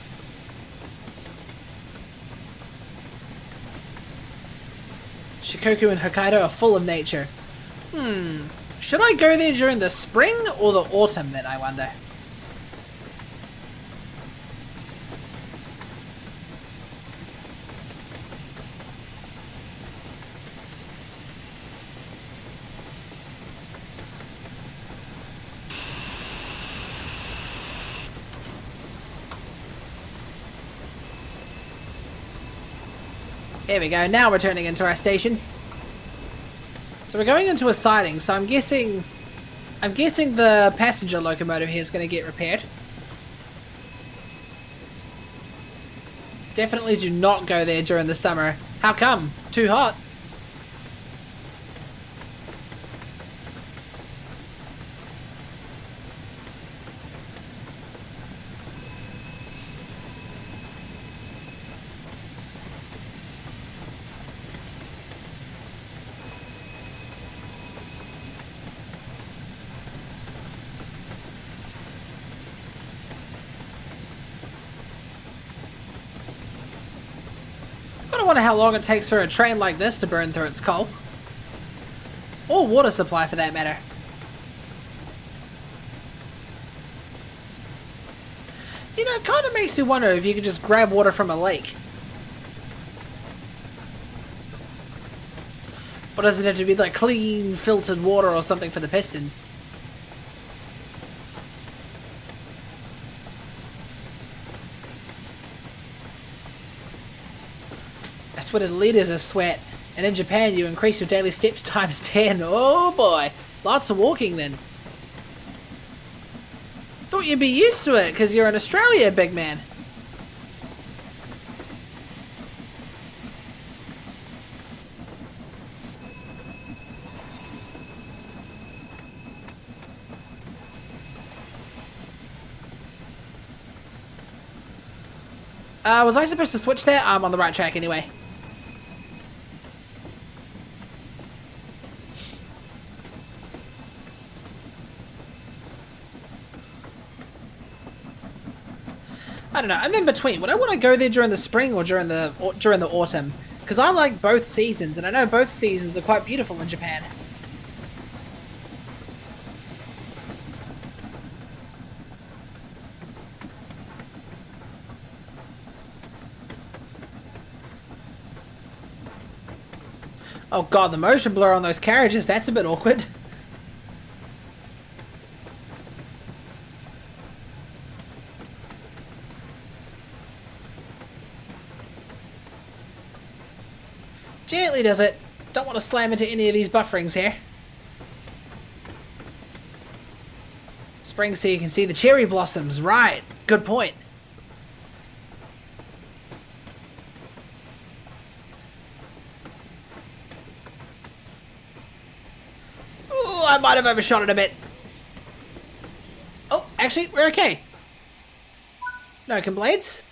Shikoku and Hokkaido are full of nature. Should I go there during the spring or the autumn then, I wonder? Here we go, now we're turning into our station. So we're going into a siding, so I'm guessing the passenger locomotive here is going to get repaired. Definitely do not go there during the summer. How come? Too hot. I wonder how long it takes for a train like this to burn through its coal. Or water supply for that matter. You know, it kind of makes you wonder if you could just grab water from a lake. Or does it have to be like clean, filtered water or something for the pistons? I sweated liters of sweat. And in Japan, you increase your daily steps times 10. Oh boy. Lots of walking then. Thought you'd be used to it, because you're in Australia, big man. Was I supposed to switch there? I'm on the right track anyway. I don't know. I'm in between. Would I want to go there during the spring or during the autumn? Because I like both seasons, and I know both seasons are quite beautiful in Japan. Oh god, the motion blur on those carriages, that's a bit awkward. Gently does it. Don't want to slam into any of these bufferings here. Spring so you can see the cherry blossoms. Right. Good point. Ooh, I might have overshot it a bit. Oh, actually, we're okay. No complaints.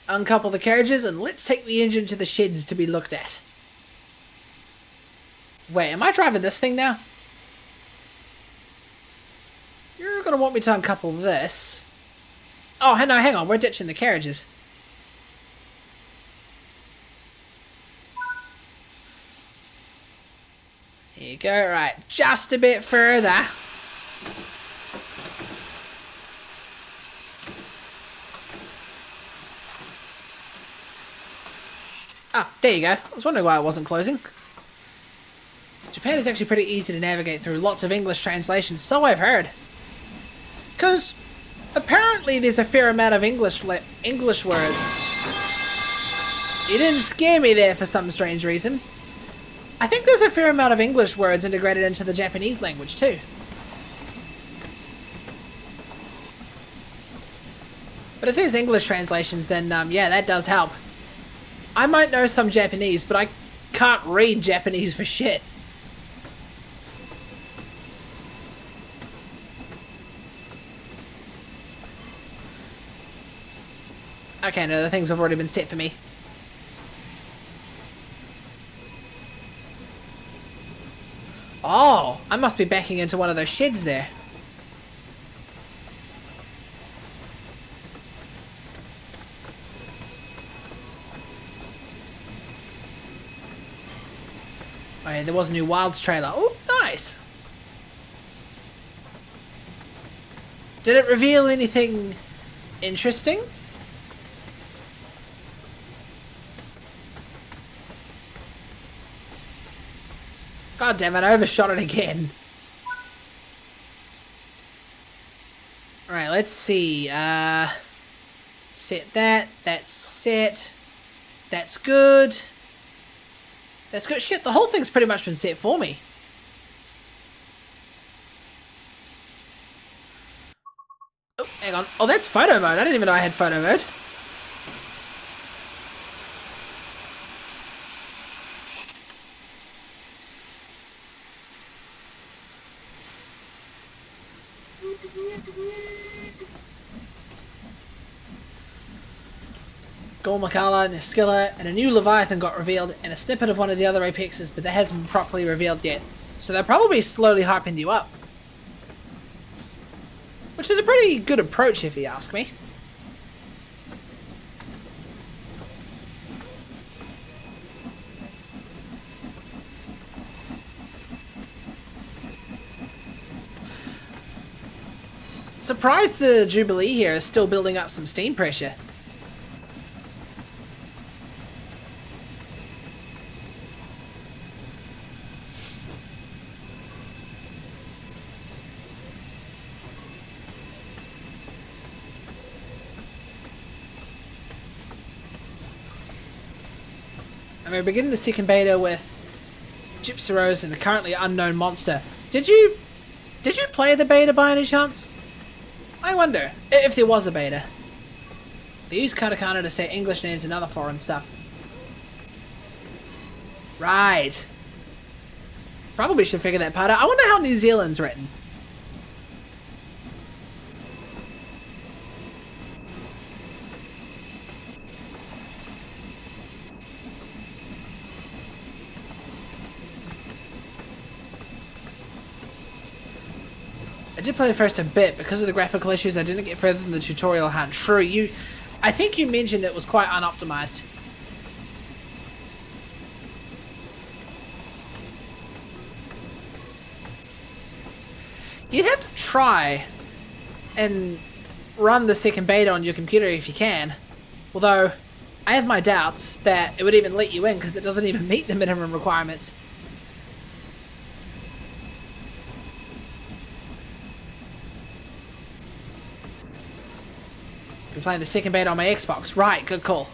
Uncouple the carriages and let's take the engine to the sheds to be looked at. Wait, am I driving this thing now? You're gonna want me to uncouple this. Oh, no, hang on, we're ditching the carriages. Here you go, right, just a bit further. Ah, there you go. I was wondering why it wasn't closing. Japan is actually pretty easy to navigate through. Lots of English translations, so I've heard. Because apparently there's a fair amount of English words. You didn't scare me there for some strange reason. I think there's a fair amount of English words integrated into the Japanese language too. But if there's English translations, then yeah, that does help. I might know some Japanese, but I can't read Japanese for shit. Okay, no, the things have already been set for me. Oh, I must be backing into one of those sheds there. Oh yeah, there was a new Wilds trailer. Oh, nice. Did it reveal anything interesting? God damn it, I overshot it again. Alright, let's see. Set that. That's set. That's good. That's good. Shit, the whole thing's pretty much been set for me. Oh, hang on. Oh, that's photo mode. I didn't even know I had photo mode. Gormakala, Neskilla, and a new Leviathan got revealed, and a snippet of one of the other Apexes, but that hasn't been properly revealed yet. So they're probably slowly hyping you up. Which is a pretty good approach, if you ask me. Surprised the Jubilee here is still building up some steam pressure. And we're beginning the second beta with Gypsy Rose and a currently unknown monster. Did you play the beta by any chance? I wonder if there was a beta. They use katakana to say English names and other foreign stuff. Right. Probably should figure that part out. I wonder how New Zealand's written. I did play the first a bit. Because of the graphical issues, I didn't get further than the tutorial hunt. True, I think you mentioned it was quite unoptimized. You'd have to try and run the second beta on your computer if you can. Although, I have my doubts that it would even let you in because it doesn't even meet the minimum requirements. I'm playing the second beta on my Xbox. Right, good call.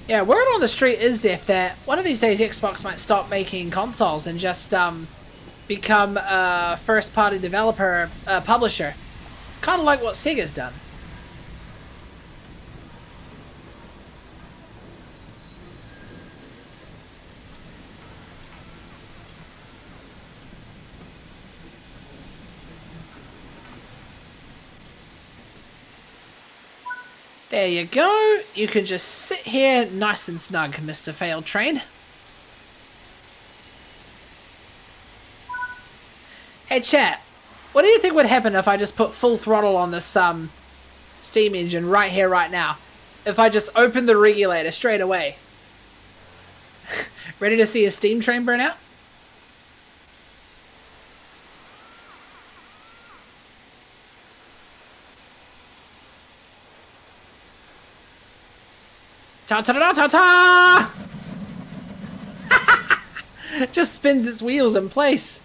Yeah, word on the street is, Zeph, that one of these days Xbox might stop making consoles and just become a first-party developer, publisher. Kind of like what Sega's done. There you go. You can just sit here nice and snug, Mr. Failed Train. Hey chat, what do you think would happen if I just put full throttle on this steam engine right here, right now? If I just open the regulator straight away. Ready to see a steam train burn out? Ta-ta-da-ta-ta! Just spins its wheels in place.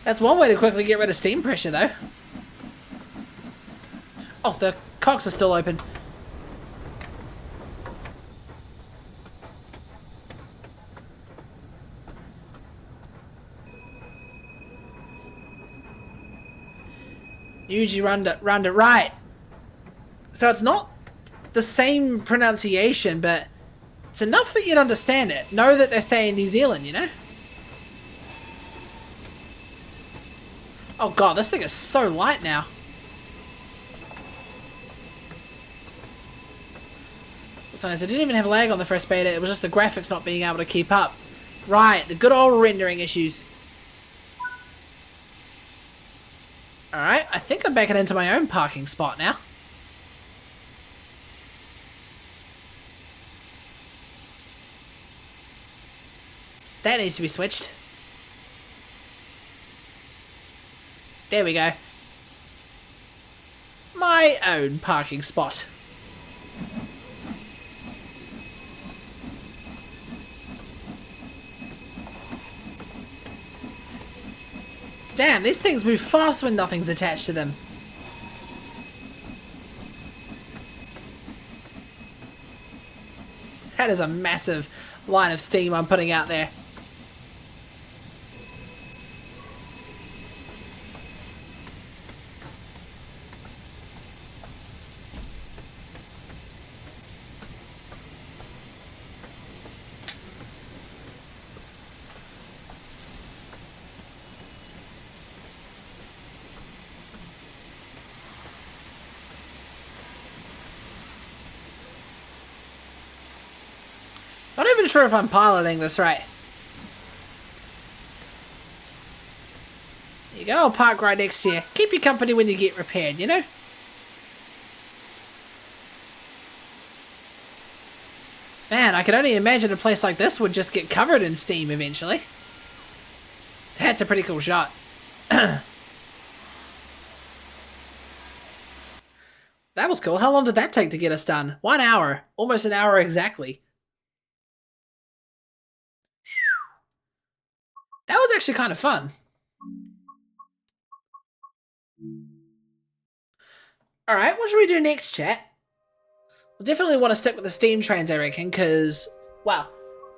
That's one way to quickly get rid of steam pressure, though. Oh, the cocks are still open. Yuji Randa, right. So it's not the same pronunciation, but it's enough that you'd understand it. Know that they're saying New Zealand, you know? Oh god, this thing is so light now. So I didn't even have lag on the first beta, it was just the graphics not being able to keep up. Right, the good old rendering issues. Alright, I think I'm backing into my own parking spot now. That needs to be switched. There we go. My own parking spot. Damn, these things move fast when nothing's attached to them. That is a massive line of steam I'm putting out there. Not even sure if I'm piloting this right. There you go, I'll park right next to you. Keep you company when you get repaired, you know? Man, I could only imagine a place like this would just get covered in steam eventually. That's a pretty cool shot. That was cool. How long did that take to get us done? 1 hour. Almost an hour exactly. That was actually kind of fun. Alright, what should we do next, chat? We'll definitely want to stick with the steam trains, I reckon, because, well,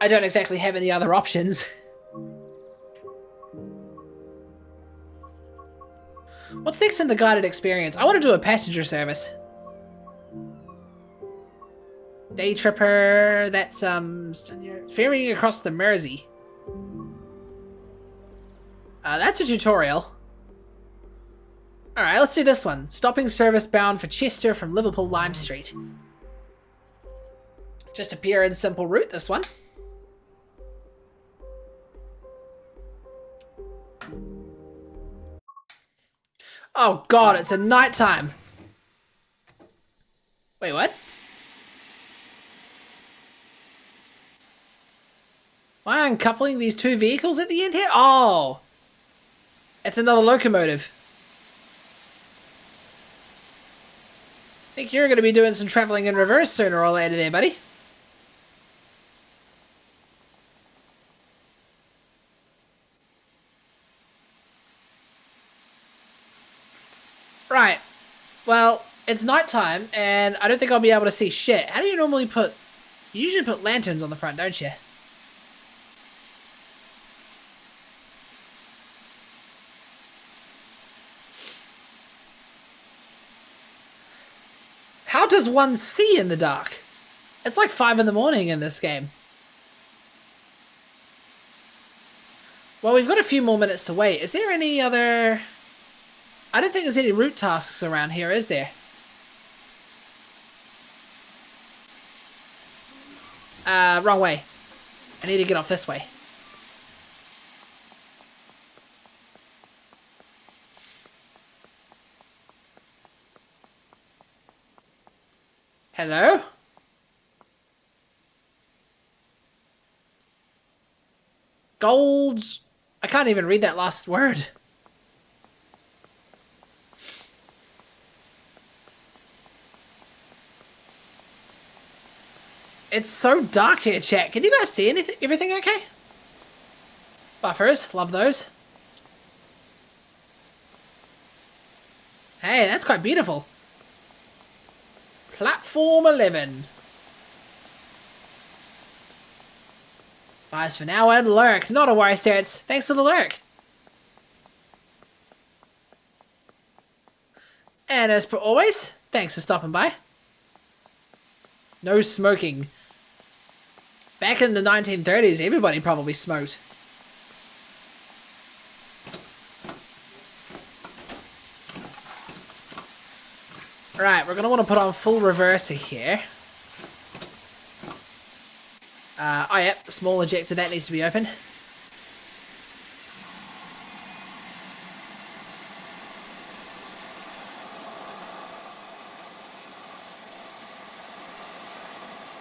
I don't exactly have any other options. What's next in the guided experience? I want to do a passenger service. Day tripper, that's, ferrying across the Mersey. That's a tutorial. Alright, let's do this one. Stopping service bound for Chester from Liverpool Lime Street. Just a pure and simple route, this one. Oh god, it's a nighttime. Wait, what? Why am I uncoupling these two vehicles at the end here? Oh! It's another locomotive. Think you're going to be doing some traveling in reverse sooner or later there, buddy. Right. Well, it's nighttime, and I don't think I'll be able to see shit. How do you normally put... You usually put lanterns on the front, don't you? How does one see in the dark? It's like 5 in the morning in this game. Well, we've got a few more minutes to wait. Is there any other... I don't think there's any route tasks around here, is there? Wrong way. I need to get off this way. Hello? Gold... I can't even read that last word. It's so dark here, chat. Can you guys see anything? Everything okay? Buffers, love those. Hey, that's quite beautiful. Platform 11. Buys for now and lurk. Not a worry, Stats. Thanks for the lurk. And as per always, thanks for stopping by. No smoking. Back in the 1930s, everybody probably smoked. Right, we're going to want to put on full reverser here. Oh yep, small ejector, that needs to be open.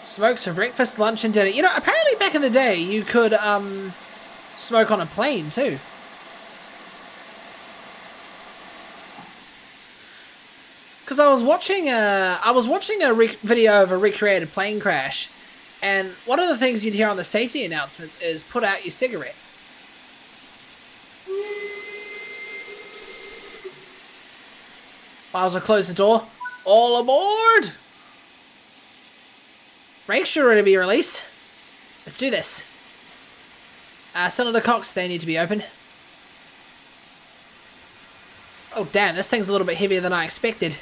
Smokes for breakfast, lunch and dinner. You know, apparently back in the day you could smoke on a plane too. Because I was watching a video of a recreated plane crash, and one of the things you'd hear on the safety announcements is put out your cigarettes. Miles will close the door. All aboard! Brakes are ready to be released. Let's do this. Senator Cox, they need to be open. Oh damn, this thing's a little bit heavier than I expected.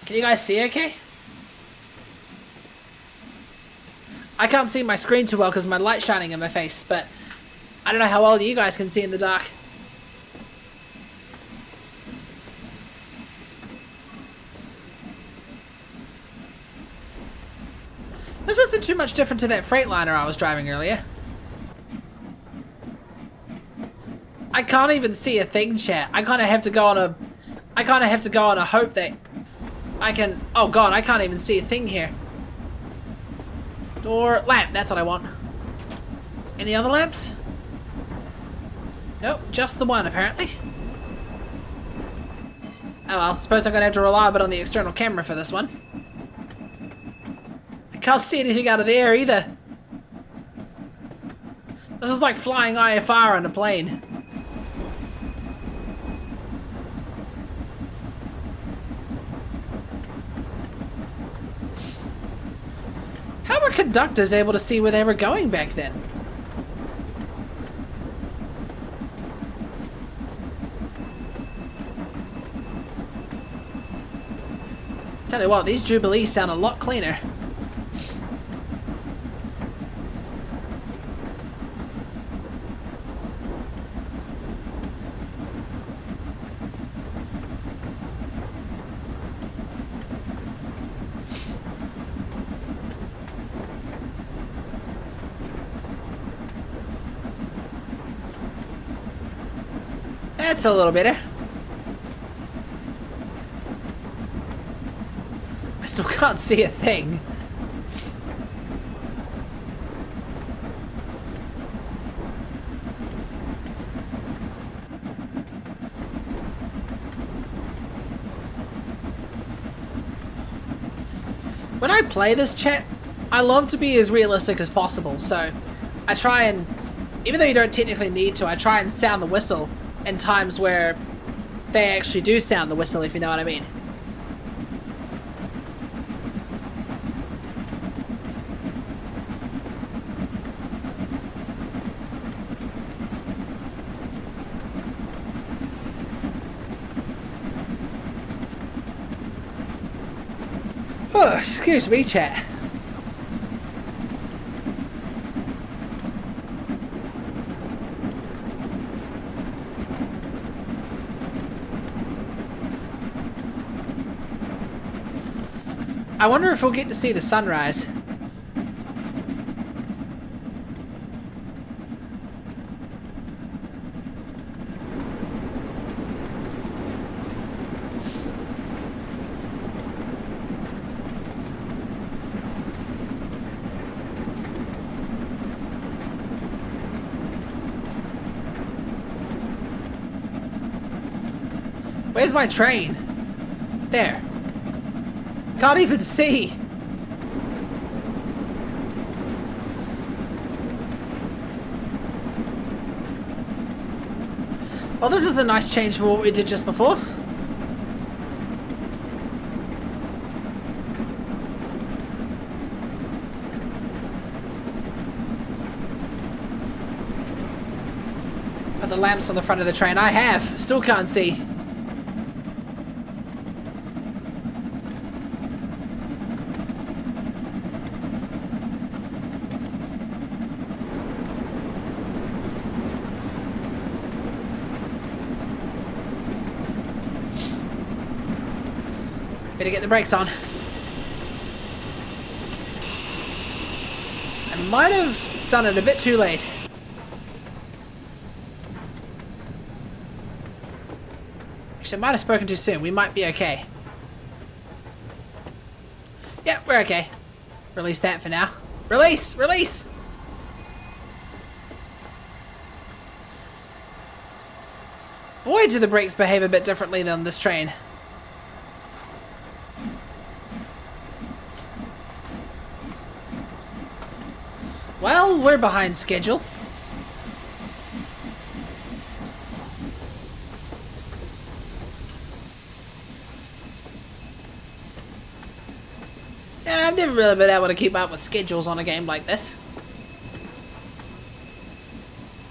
Can you guys see okay? I can't see my screen too well because my light's shining in my face, but I don't know how well you guys can see in the dark. This isn't too much different to that Freightliner I was driving earlier. I can't even see a thing, chat. I kind of have to go on a hope that I can... Oh god, I can't even see a thing here. Door... Lamp, that's what I want. Any other lamps? Nope, just the one apparently. Oh well, suppose I'm gonna have to rely a bit on the external camera for this one. I can't see anything out of the air either. This is like flying IFR on a plane. conductor's able to see where they were going back then. Tell you what, these Jubilees sound a lot cleaner. That's a little better. I still can't see a thing. When I play this, chat, I love to be as realistic as possible, so I try and, even though you don't technically need to, I try and sound the whistle in times where they actually do sound the whistle, if you know what I mean. Oh, excuse me, chat. I wonder if we'll get to see the sunrise. Where's my train? There. Can't even see. Well, this is a nice change from what we did just before. But the lamps on the front of the train I have. Still can't see. Better get the brakes on. I might have done it a bit too late. Actually, I might have spoken too soon. We might be okay. Yeah, we're okay. Release that for now. Release! Release! Boy, do the brakes behave a bit differently than this train. Well, we're behind schedule. Yeah, I've never really been able to keep up with schedules on a game like this.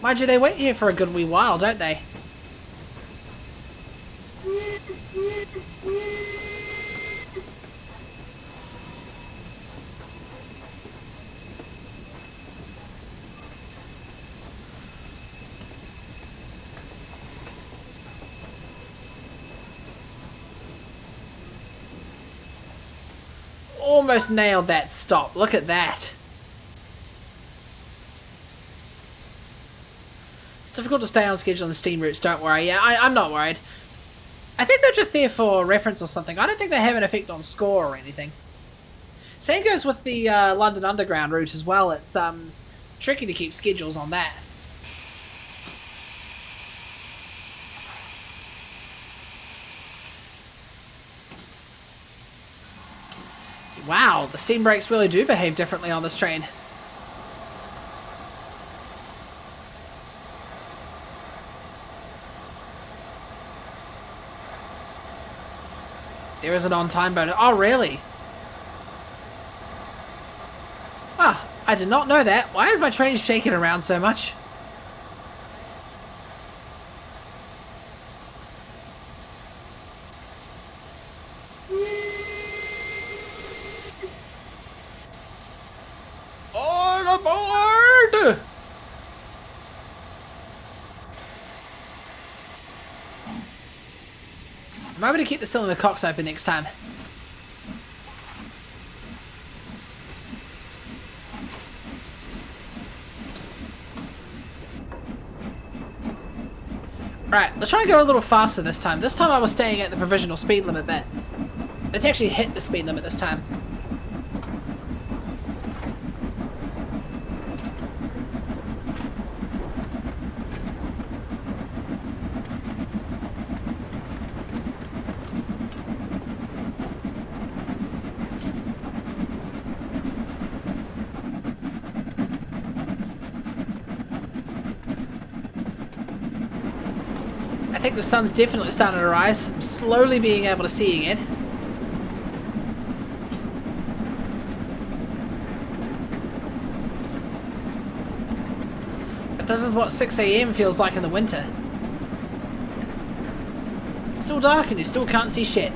Mind you, they wait here for a good wee while, don't they? Almost nailed that stop. Look at that. It's difficult to stay on schedule on the Steam routes, don't worry. Yeah, I'm not worried. I think they're just there for reference or something. I don't think they have an effect on score or anything. Same goes with the London Underground route as well. It's tricky to keep schedules on that. Wow, the steam brakes really do behave differently on this train. There is an on-time bonus. Oh, really? Ah, I did not know that. Why is my train shaking around so much? All aboard! Remember to keep the cylinder cocks open next time. Right, let's try and go a little faster this time. This time I was staying at the provisional speed limit, but let's actually hit the speed limit this time. I think the sun's definitely starting to rise. I'm slowly being able to see again. But this is what 6 AM feels like in the winter. It's still dark and you still can't see shit.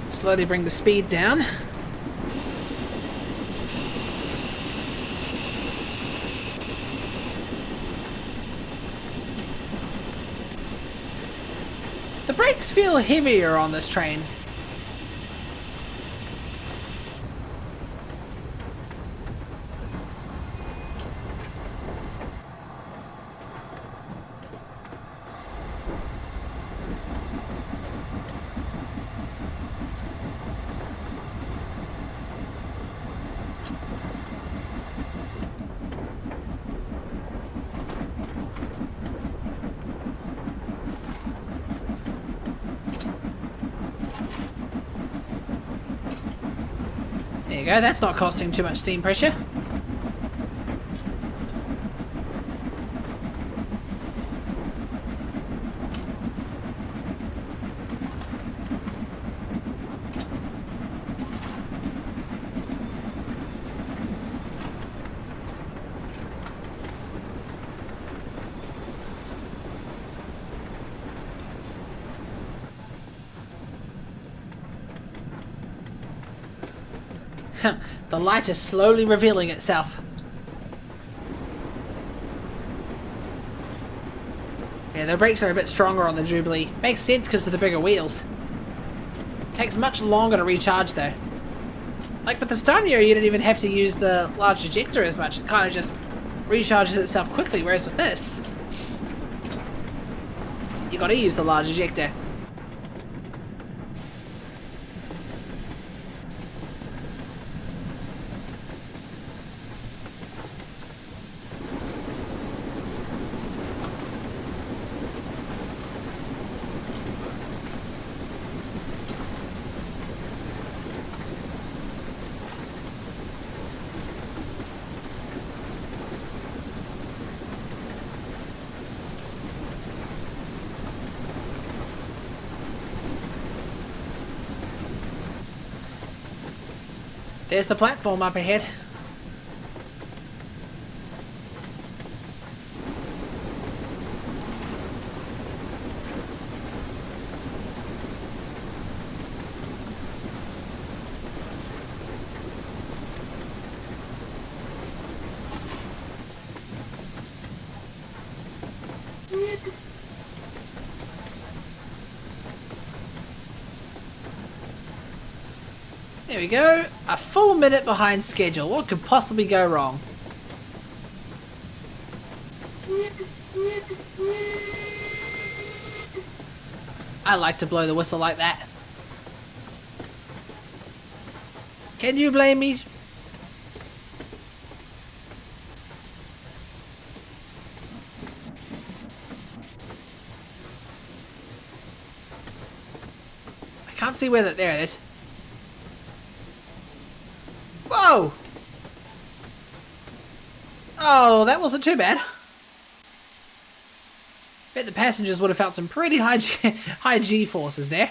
Slowly bring the speed down. The brakes feel heavier on this train. There you go, that's not costing too much steam pressure. The light is slowly revealing itself. Yeah, the brakes are a bit stronger on the Jubilee. Makes sense because of the bigger wheels. Takes much longer to recharge though. Like with the Stania, you don't even have to use the large ejector as much. It kind of just recharges itself quickly, whereas with this, you gotta use the large ejector. There's the platform up ahead. There we go. A full minute behind schedule. What could possibly go wrong? I like to blow the whistle like that. Can you blame me? I can't see where that. There it is. Whoa! Oh, that wasn't too bad. Bet the passengers would have felt some pretty high G forces there.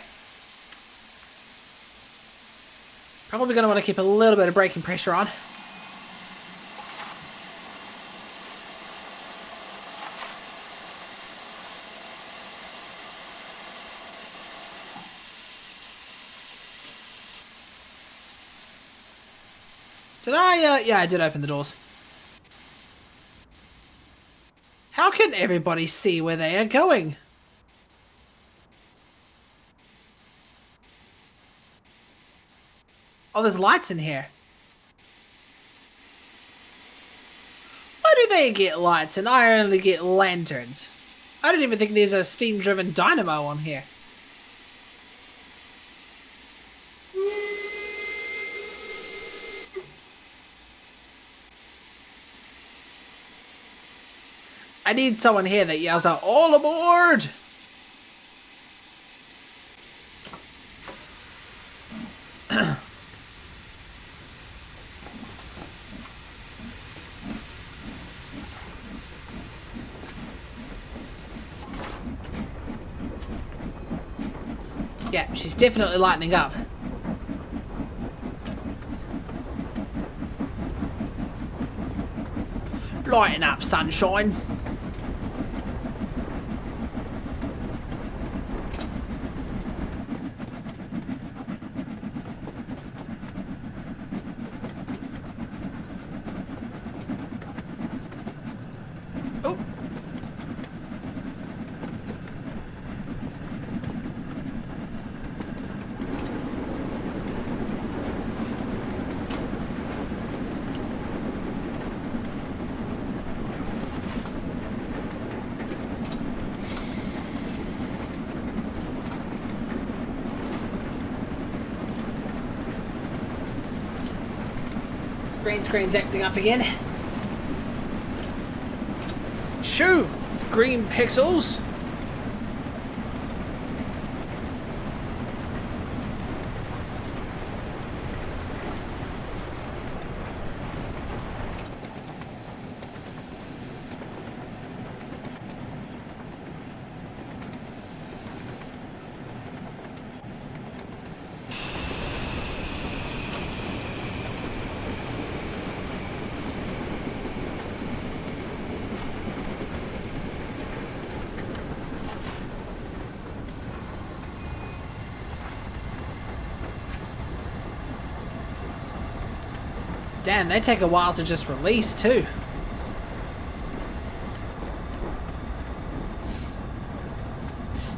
Probably going to want to keep a little bit of braking pressure on. Did I, yeah, I did open the doors. How can everybody see where they are going? Oh, there's lights in here. Why do they get lights and I only get lanterns? I don't even think there's a steam-driven dynamo on here. I need someone here that yells out, "All aboard!" Yeah, she's definitely lightening up. Lighten up, sunshine. Oh. Green screen's acting up again. Shoo! Green pixels. Damn, they take a while to just release too.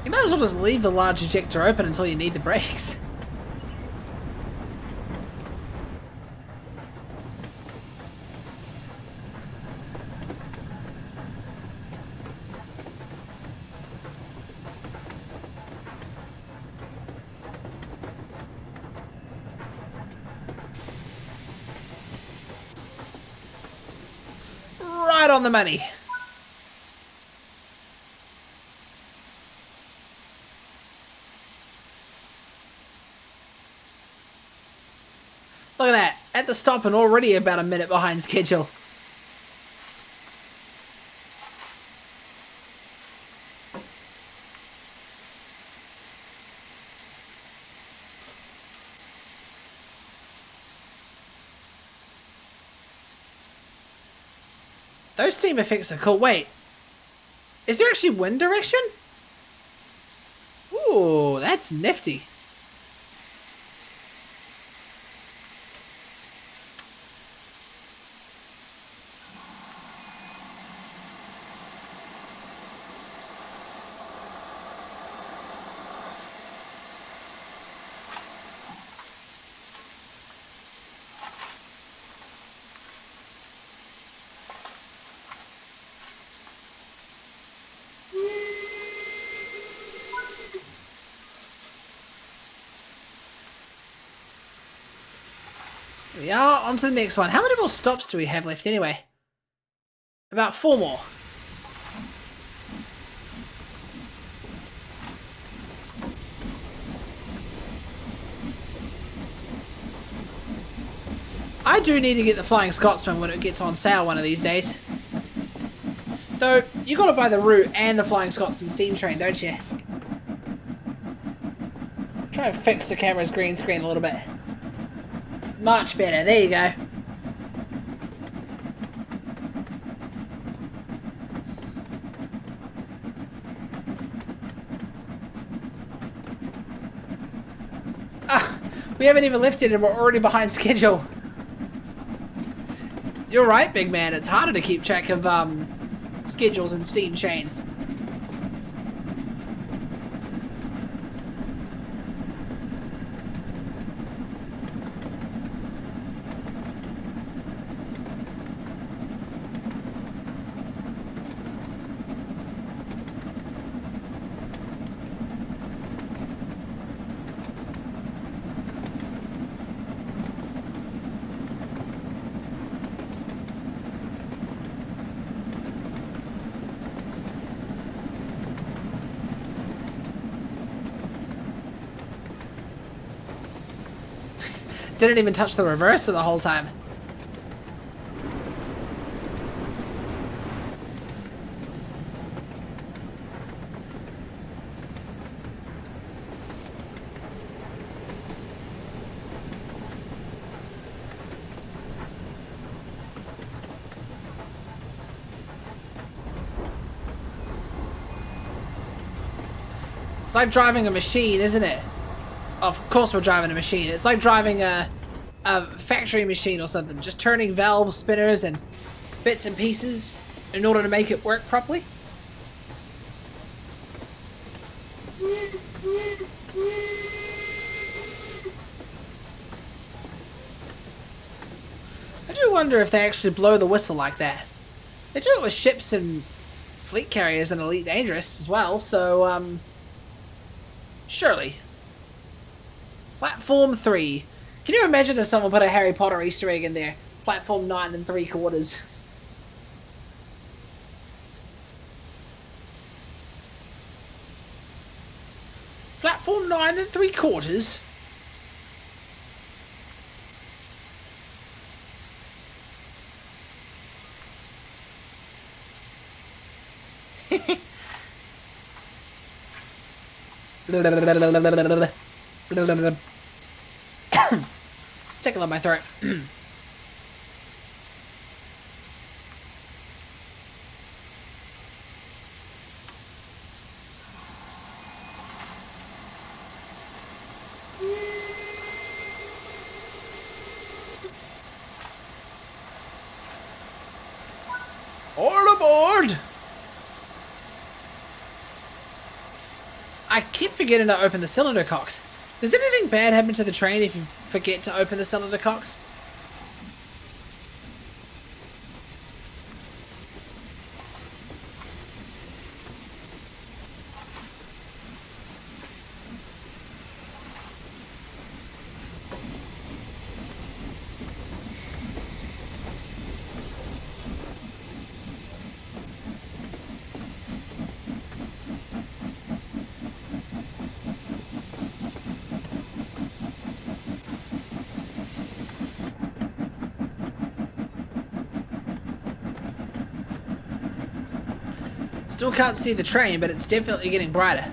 You might as well just leave the large ejector open until you need the brakes. Right on the money. Look at that. At the stop and already about a minute behind schedule. Those steam effects are cool. Wait. Is there actually wind direction? Ooh, that's nifty. We are on to the next one. How many more stops do we have left anyway? About 4 more. I do need to get the Flying Scotsman when it gets on sale one of these days. Though, you gotta buy the route and the Flying Scotsman steam train, don't you? Try and fix the camera's green screen a little bit. Much better, there you go. Ah, we haven't even lifted and we're already behind schedule. You're right, big man. It's harder to keep track of schedules and steam chains. Didn't even touch the reverser the whole time. It's like driving a machine, isn't it? Of course we're driving a machine. It's like driving a factory machine or something. Just turning valves, spinners, and bits and pieces in order to make it work properly. I do wonder if they actually blow the whistle like that. They do it with ships and fleet carriers and Elite Dangerous as well, so, surely. Platform 3. Can you imagine if someone put a Harry Potter Easter egg in there? Platform 9 3/4. Platform 9 3/4? Tickle in my throat. All aboard! I keep forgetting to open the cylinder cocks. Does anything bad happen to the train if you forget to open the cylinder cocks? Still can't see the train, but it's definitely getting brighter.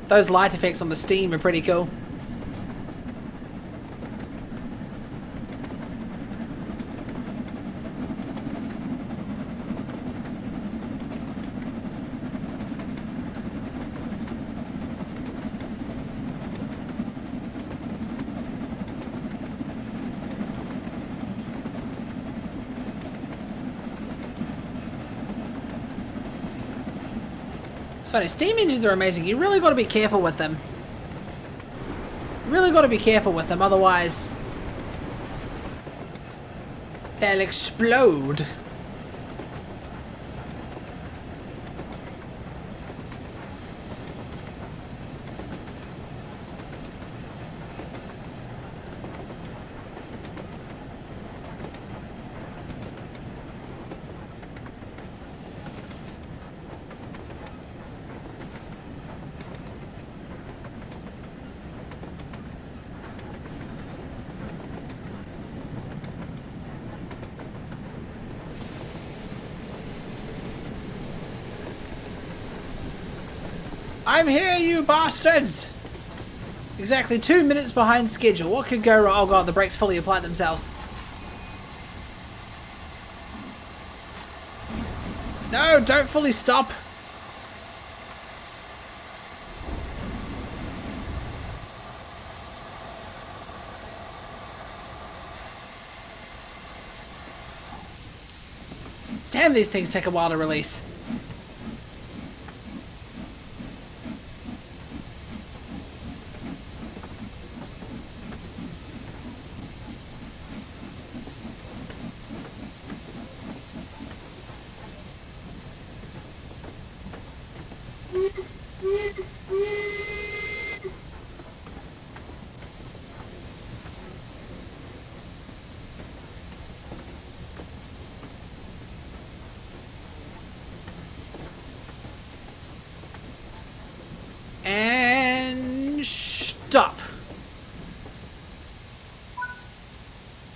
Those light effects on the steam are pretty cool. It's funny, steam engines are amazing. You really got to be careful with them. Really got to be careful with them, otherwise they'll explode. I'm here, you bastards! Exactly 2 minutes behind schedule. What could go wrong? Oh god, the brakes fully applied themselves. No, don't fully stop. Damn, these things take a while to release. And stop.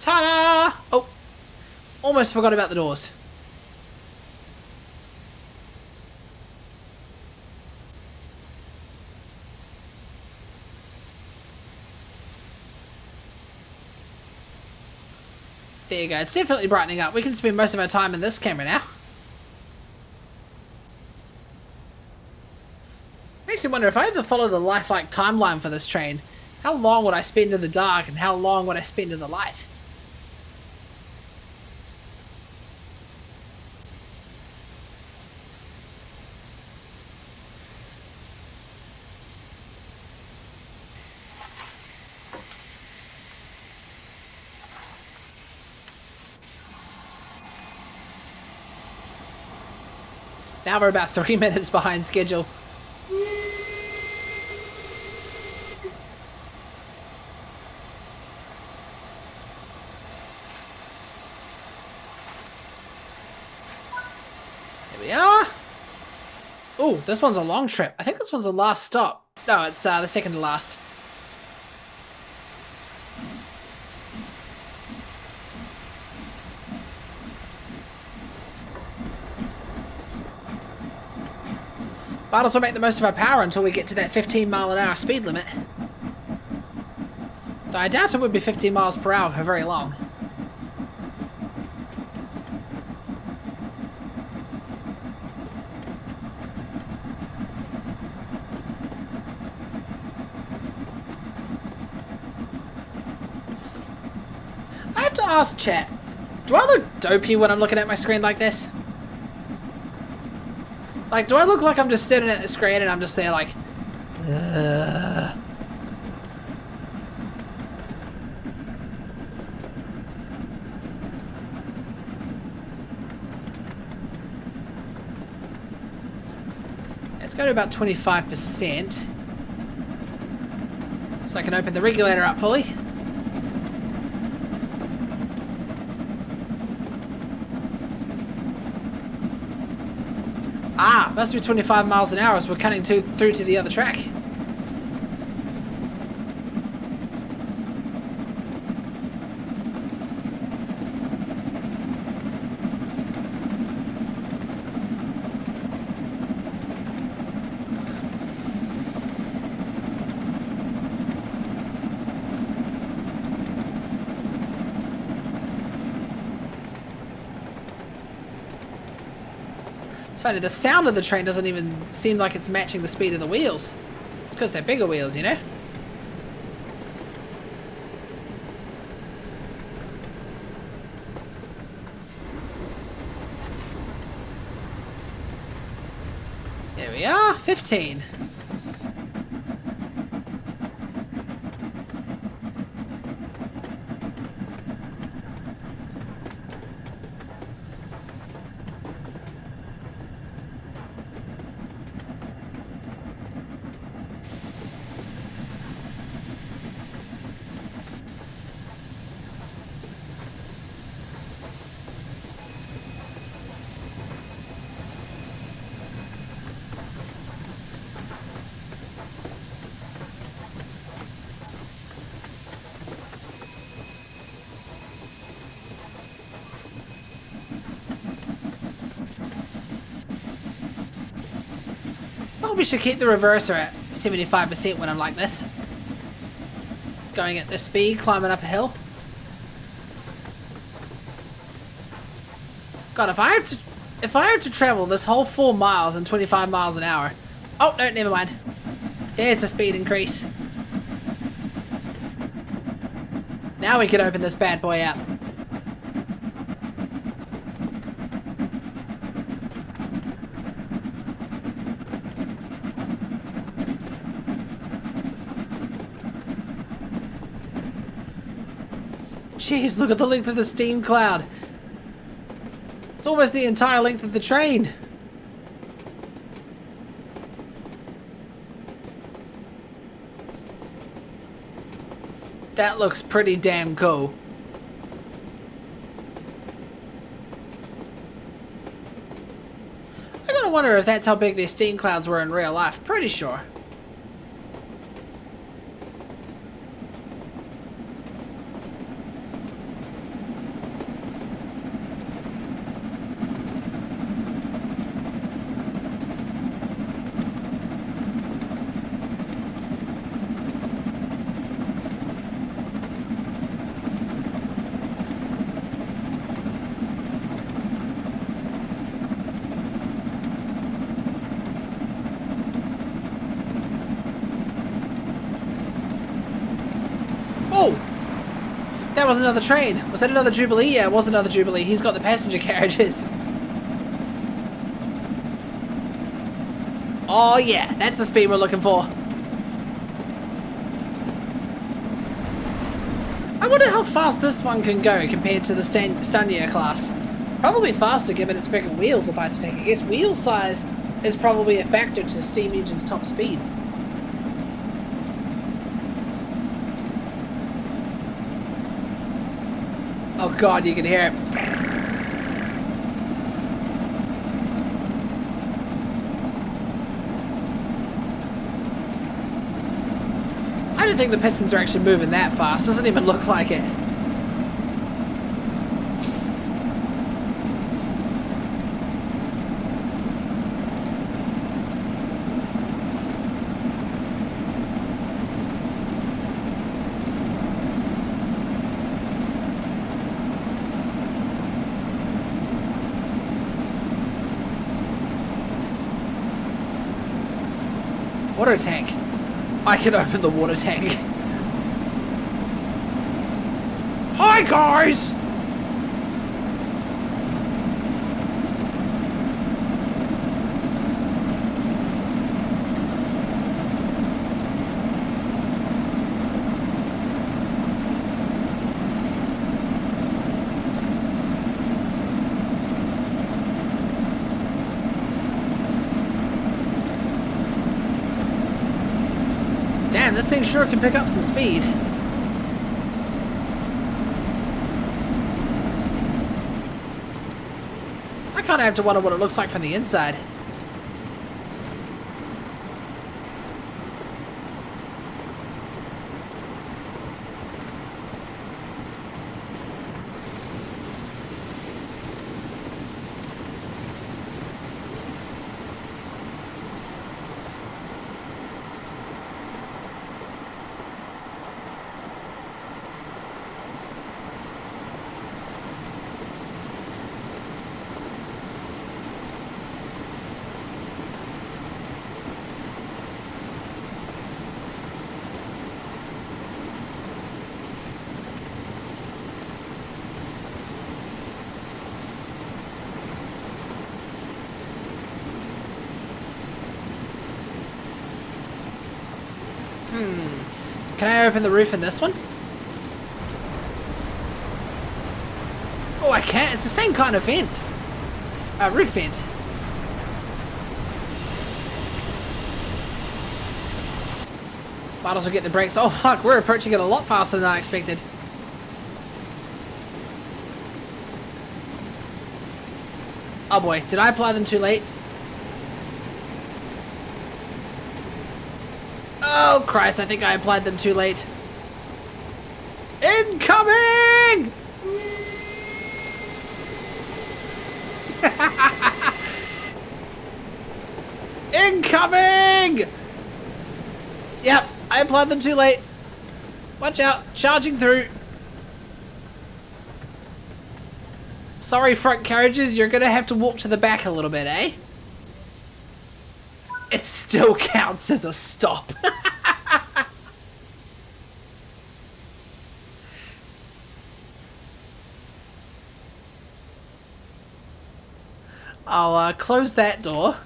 Ta-da! Oh, almost forgot about the doors. There you go. It's definitely brightening up. We can spend most of our time in this camera now. Makes me wonder if I ever follow the lifelike timeline for this train, how long would I spend in the dark and how long would I spend in the light? Now we're about 3 minutes behind schedule. There we are. Oh, this one's a long trip. I think this one's the last stop. No, it's the second to last. Might also make the most of our power until we get to that 15-mile-an-hour speed limit. Though I doubt it would be 15 miles per hour for very long. I have to ask chat, do I look dopey when I'm looking at my screen like this? Like, do I look like I'm just staring at the screen and I'm just there like, Let's go to about 25%. So I can open the regulator up fully. Ah, must be 25 miles an hour as we're cutting through to the other track. It's funny, the sound of the train doesn't even seem like it's matching the speed of the wheels. It's because they're bigger wheels, you know? There we are, 15. We should keep the reverser at 75% when I'm like this. Going at this speed, climbing up a hill. God, if I have to travel this whole 4 miles in 25 miles an hour. Oh, no, never mind. There's the speed increase. Now we can open this bad boy up. Jeez, look at the length of the steam cloud. It's almost the entire length of the train. That looks pretty damn cool. I gotta wonder if that's how big these steam clouds were in real life. Pretty sure. That was another train. Was that another Jubilee? Yeah, it was another Jubilee. He's got the passenger carriages. Oh yeah, that's the speed we're looking for. I wonder how fast this one can go compared to the Stanier class. Probably faster given its bigger wheels, if I had to take a guess. Wheel size is probably a factor to steam engine's top speed. Oh god, you can hear it. I don't think the pistons are actually moving that fast. Doesn't even look like it. Water tank. I can open the water tank. Hi guys! Damn, this thing sure can pick up some speed. I kinda have to wonder what it looks like from the inside. Can I open the roof in this one? Oh, I can't. It's the same kind of vent. Roof vent. Might also get the brakes. Oh fuck, we're approaching it a lot faster than I expected. Oh boy, did I apply them too late? Oh Christ, I think I applied them too late. Incoming! Incoming! Yep, I applied them too late. Watch out, charging through. Sorry, front carriages, you're gonna have to walk to the back a little bit, eh? It still counts as a stop. I'll close that door,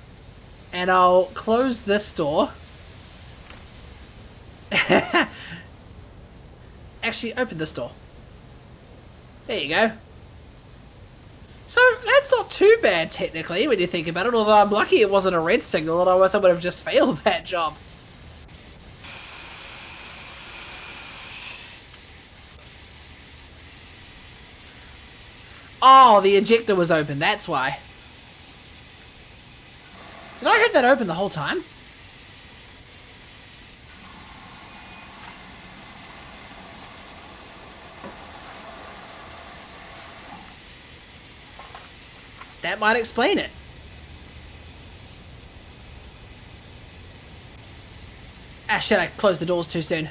and I'll close this door. Actually, open this door. There you go. So, that's not too bad, technically, when you think about it, although I'm lucky it wasn't a red signal, otherwise I would have just failed that job. Oh, the ejector was open, that's why. Did I have that open the whole time? That might explain it. Ah shit, I closed the doors too soon.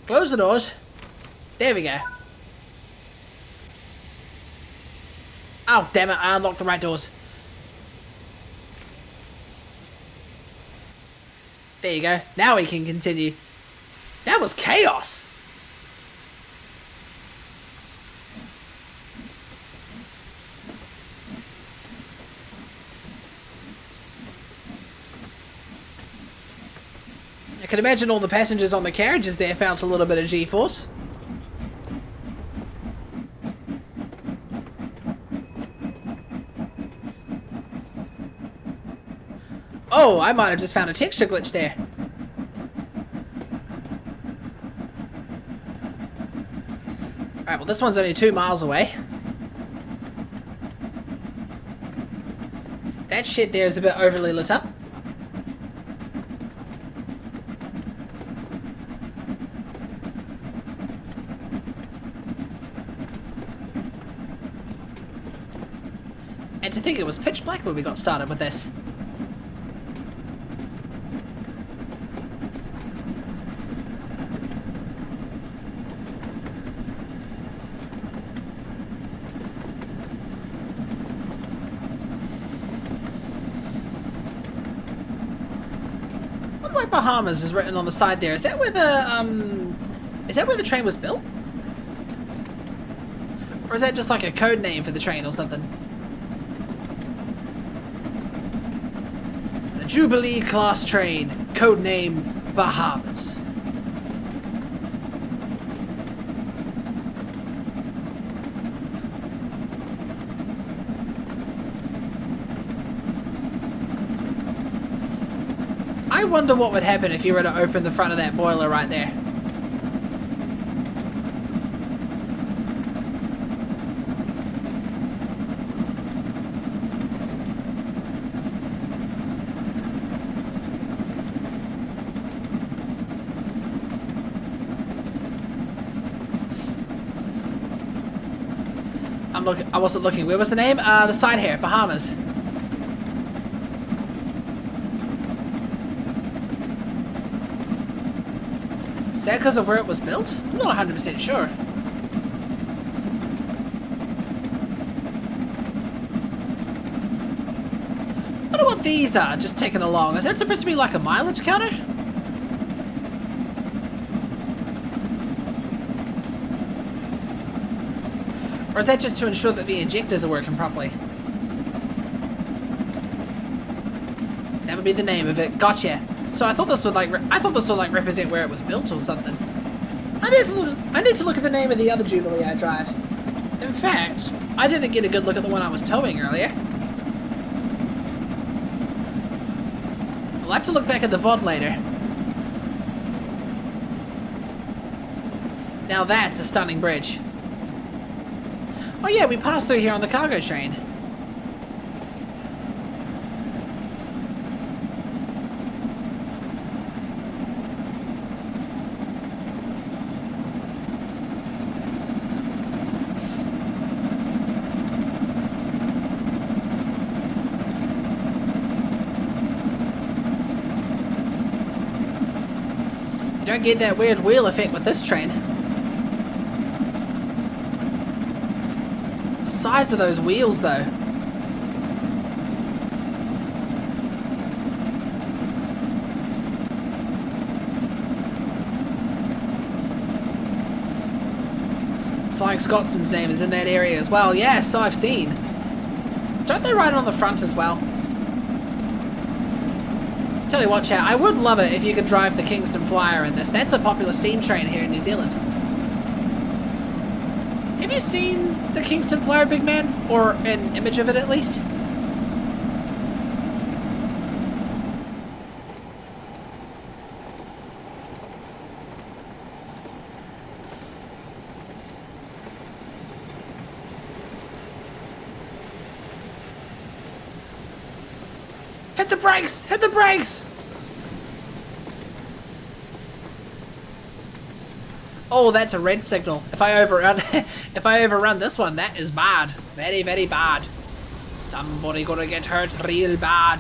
Close the doors. There we go. Oh damn it, I unlocked the right doors. There you go. Now we can continue. That was chaos. I can imagine all the passengers on the carriages there felt a little bit of G-force. Oh, I might have just found a texture glitch there. Alright, well this one's only 2 miles away. That shed there is a bit overly lit up. And to think it was pitch black when we got started with this. What Bahamas is written on the side there? Is that where the train was built? Or is that just like a code name for the train or something? The Jubilee class train, code name Bahamas. I wonder what would happen if you were to open the front of that boiler right there. I wasn't looking. Where was the name? The side here, Bahamas. Is that because of where it was built? I'm not 100% sure. I wonder what these are, just taking along. Is that supposed to be like a mileage counter? Or Or is that just to ensure that the injectors are working properly? That would be the name of it. Gotcha. So I thought this would like represent where it was built or something. I need to look at the name of the other Jubilee I drive. In fact, I didn't get a good look at the one I was towing earlier. I'll have to look back at the VOD later. Now that's a stunning bridge. Oh yeah, we passed through here on the cargo train. You don't get that weird wheel effect with this train. Size of those wheels though. Flying Scotsman's name is in that area as well. Yeah, so I've seen. Don't they ride on the front as well? Tell you what, chat, I would love it if you could drive the Kingston Flyer in this. That's a popular steam train here in New Zealand. Have you seen the Kingston Flyer, big man? Or an image of it at least? Hit the brakes! Hit the brakes! Oh, that's a red signal. If I overrun this one, that is bad. Very, very bad. Somebody gonna get hurt real bad.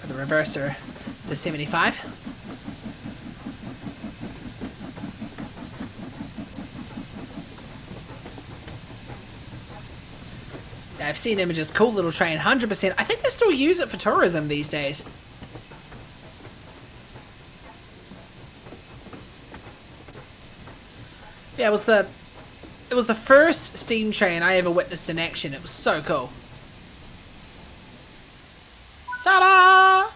For the reverser to 75. I've seen images. Cool little train, 100%. I think they still use it for tourism these days. Yeah, it was the first steam train I ever witnessed in action. It was so cool. Ta-da!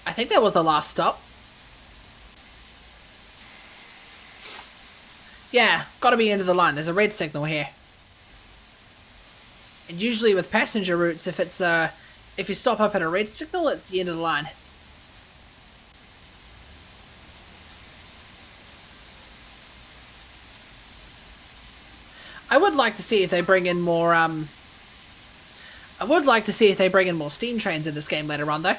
I think that was the last stop. Yeah, gotta be into the line. There's a red signal here. And usually with passenger routes, if you stop up at a red signal, it's the end of the line. I would like to see if they bring in more steam trains in this game later on though.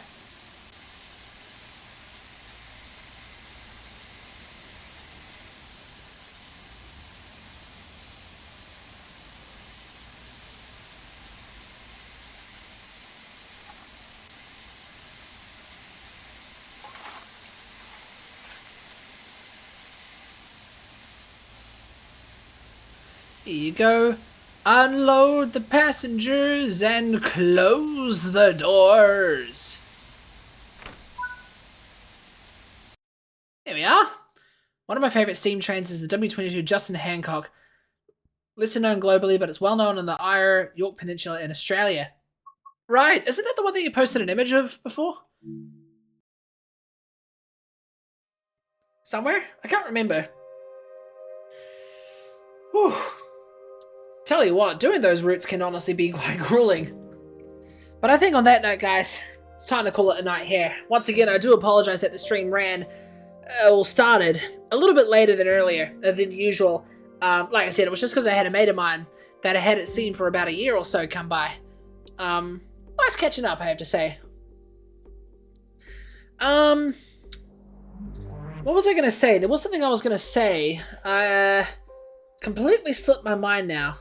Here you go. Unload the passengers and close the doors. There we are. One of my favourite steam trains is the W22 Justin Hancock. Lesser known globally, but it's well known in the Eyre, York Peninsula in Australia. Right, isn't that the one that you posted an image of before? Somewhere? I can't remember. Whew. Tell you what, doing those routes can honestly be quite grueling. But I think on that note, guys, it's time to call it a night here. Once again, I do apologise that the stream started a little bit later than usual. Like I said, it was just because I had a mate of mine that I hadn't seen for about a year or so come by. Nice catching up, I have to say. What was I going to say? There was something I was going to say. Completely slipped my mind now.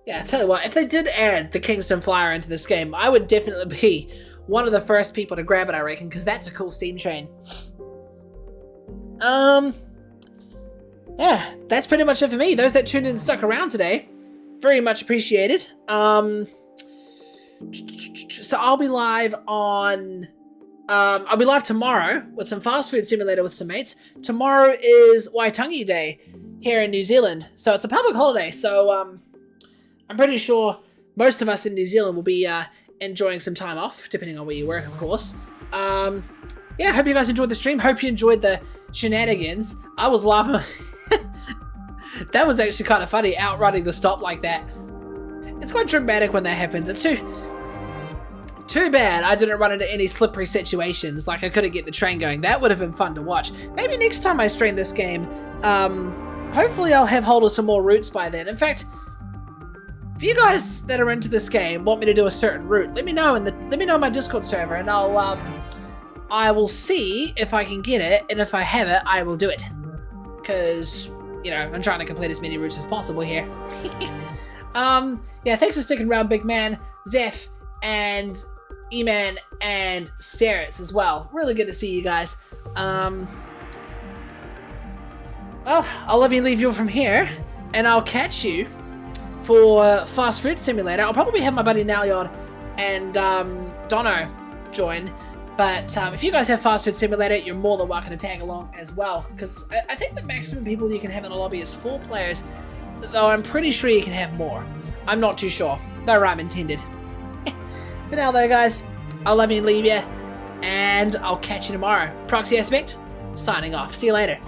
Yeah, I tell you what, if they did add the Kingston Flyer into this game, I would definitely be one of the first people to grab it, I reckon, because that's a cool steam train. yeah, that's pretty much it for me. Those that tuned in and stuck around today, very much appreciated. So I'll be live on... I'll be live tomorrow with some Fast Food Simulator with some mates. Tomorrow is Waitangi Day here in New Zealand, so it's a public holiday, so I'm pretty sure most of us in New Zealand will be enjoying some time off, depending on where you work, of course. Yeah, hope you guys enjoyed the stream. Hope you enjoyed the shenanigans. I was laughing. That was actually kind of funny, outrunning the stop like that. It's quite dramatic when that happens. It's too bad I didn't run into any slippery situations, like I couldn't get the train going. That would have been fun to watch. Maybe next time I stream this game, hopefully I'll have hold of some more routes by then. In fact, if you guys that are into this game want me to do a certain route, let me know in my Discord server, and I will see if I can get it, and if I have it, I will do it. Because, you know, I'm trying to complete as many routes as possible here. Yeah, thanks for sticking around, Big Man, Zeph, and E-Man, and Sarats as well. Really good to see you guys. Well, I'll leave you from here, and I'll catch you for Fast Food Simulator. I'll probably have my buddy Nalyod and Dono join. But if you guys have Fast Food Simulator, you're more than welcome to tag along as well. Because I think the maximum people you can have in a lobby is 4 players. Though I'm pretty sure you can have more. I'm not too sure. No rhyme intended. For now though, guys, I'll love you and leave you. And I'll catch you tomorrow. Proxy Aspect, signing off. See you later.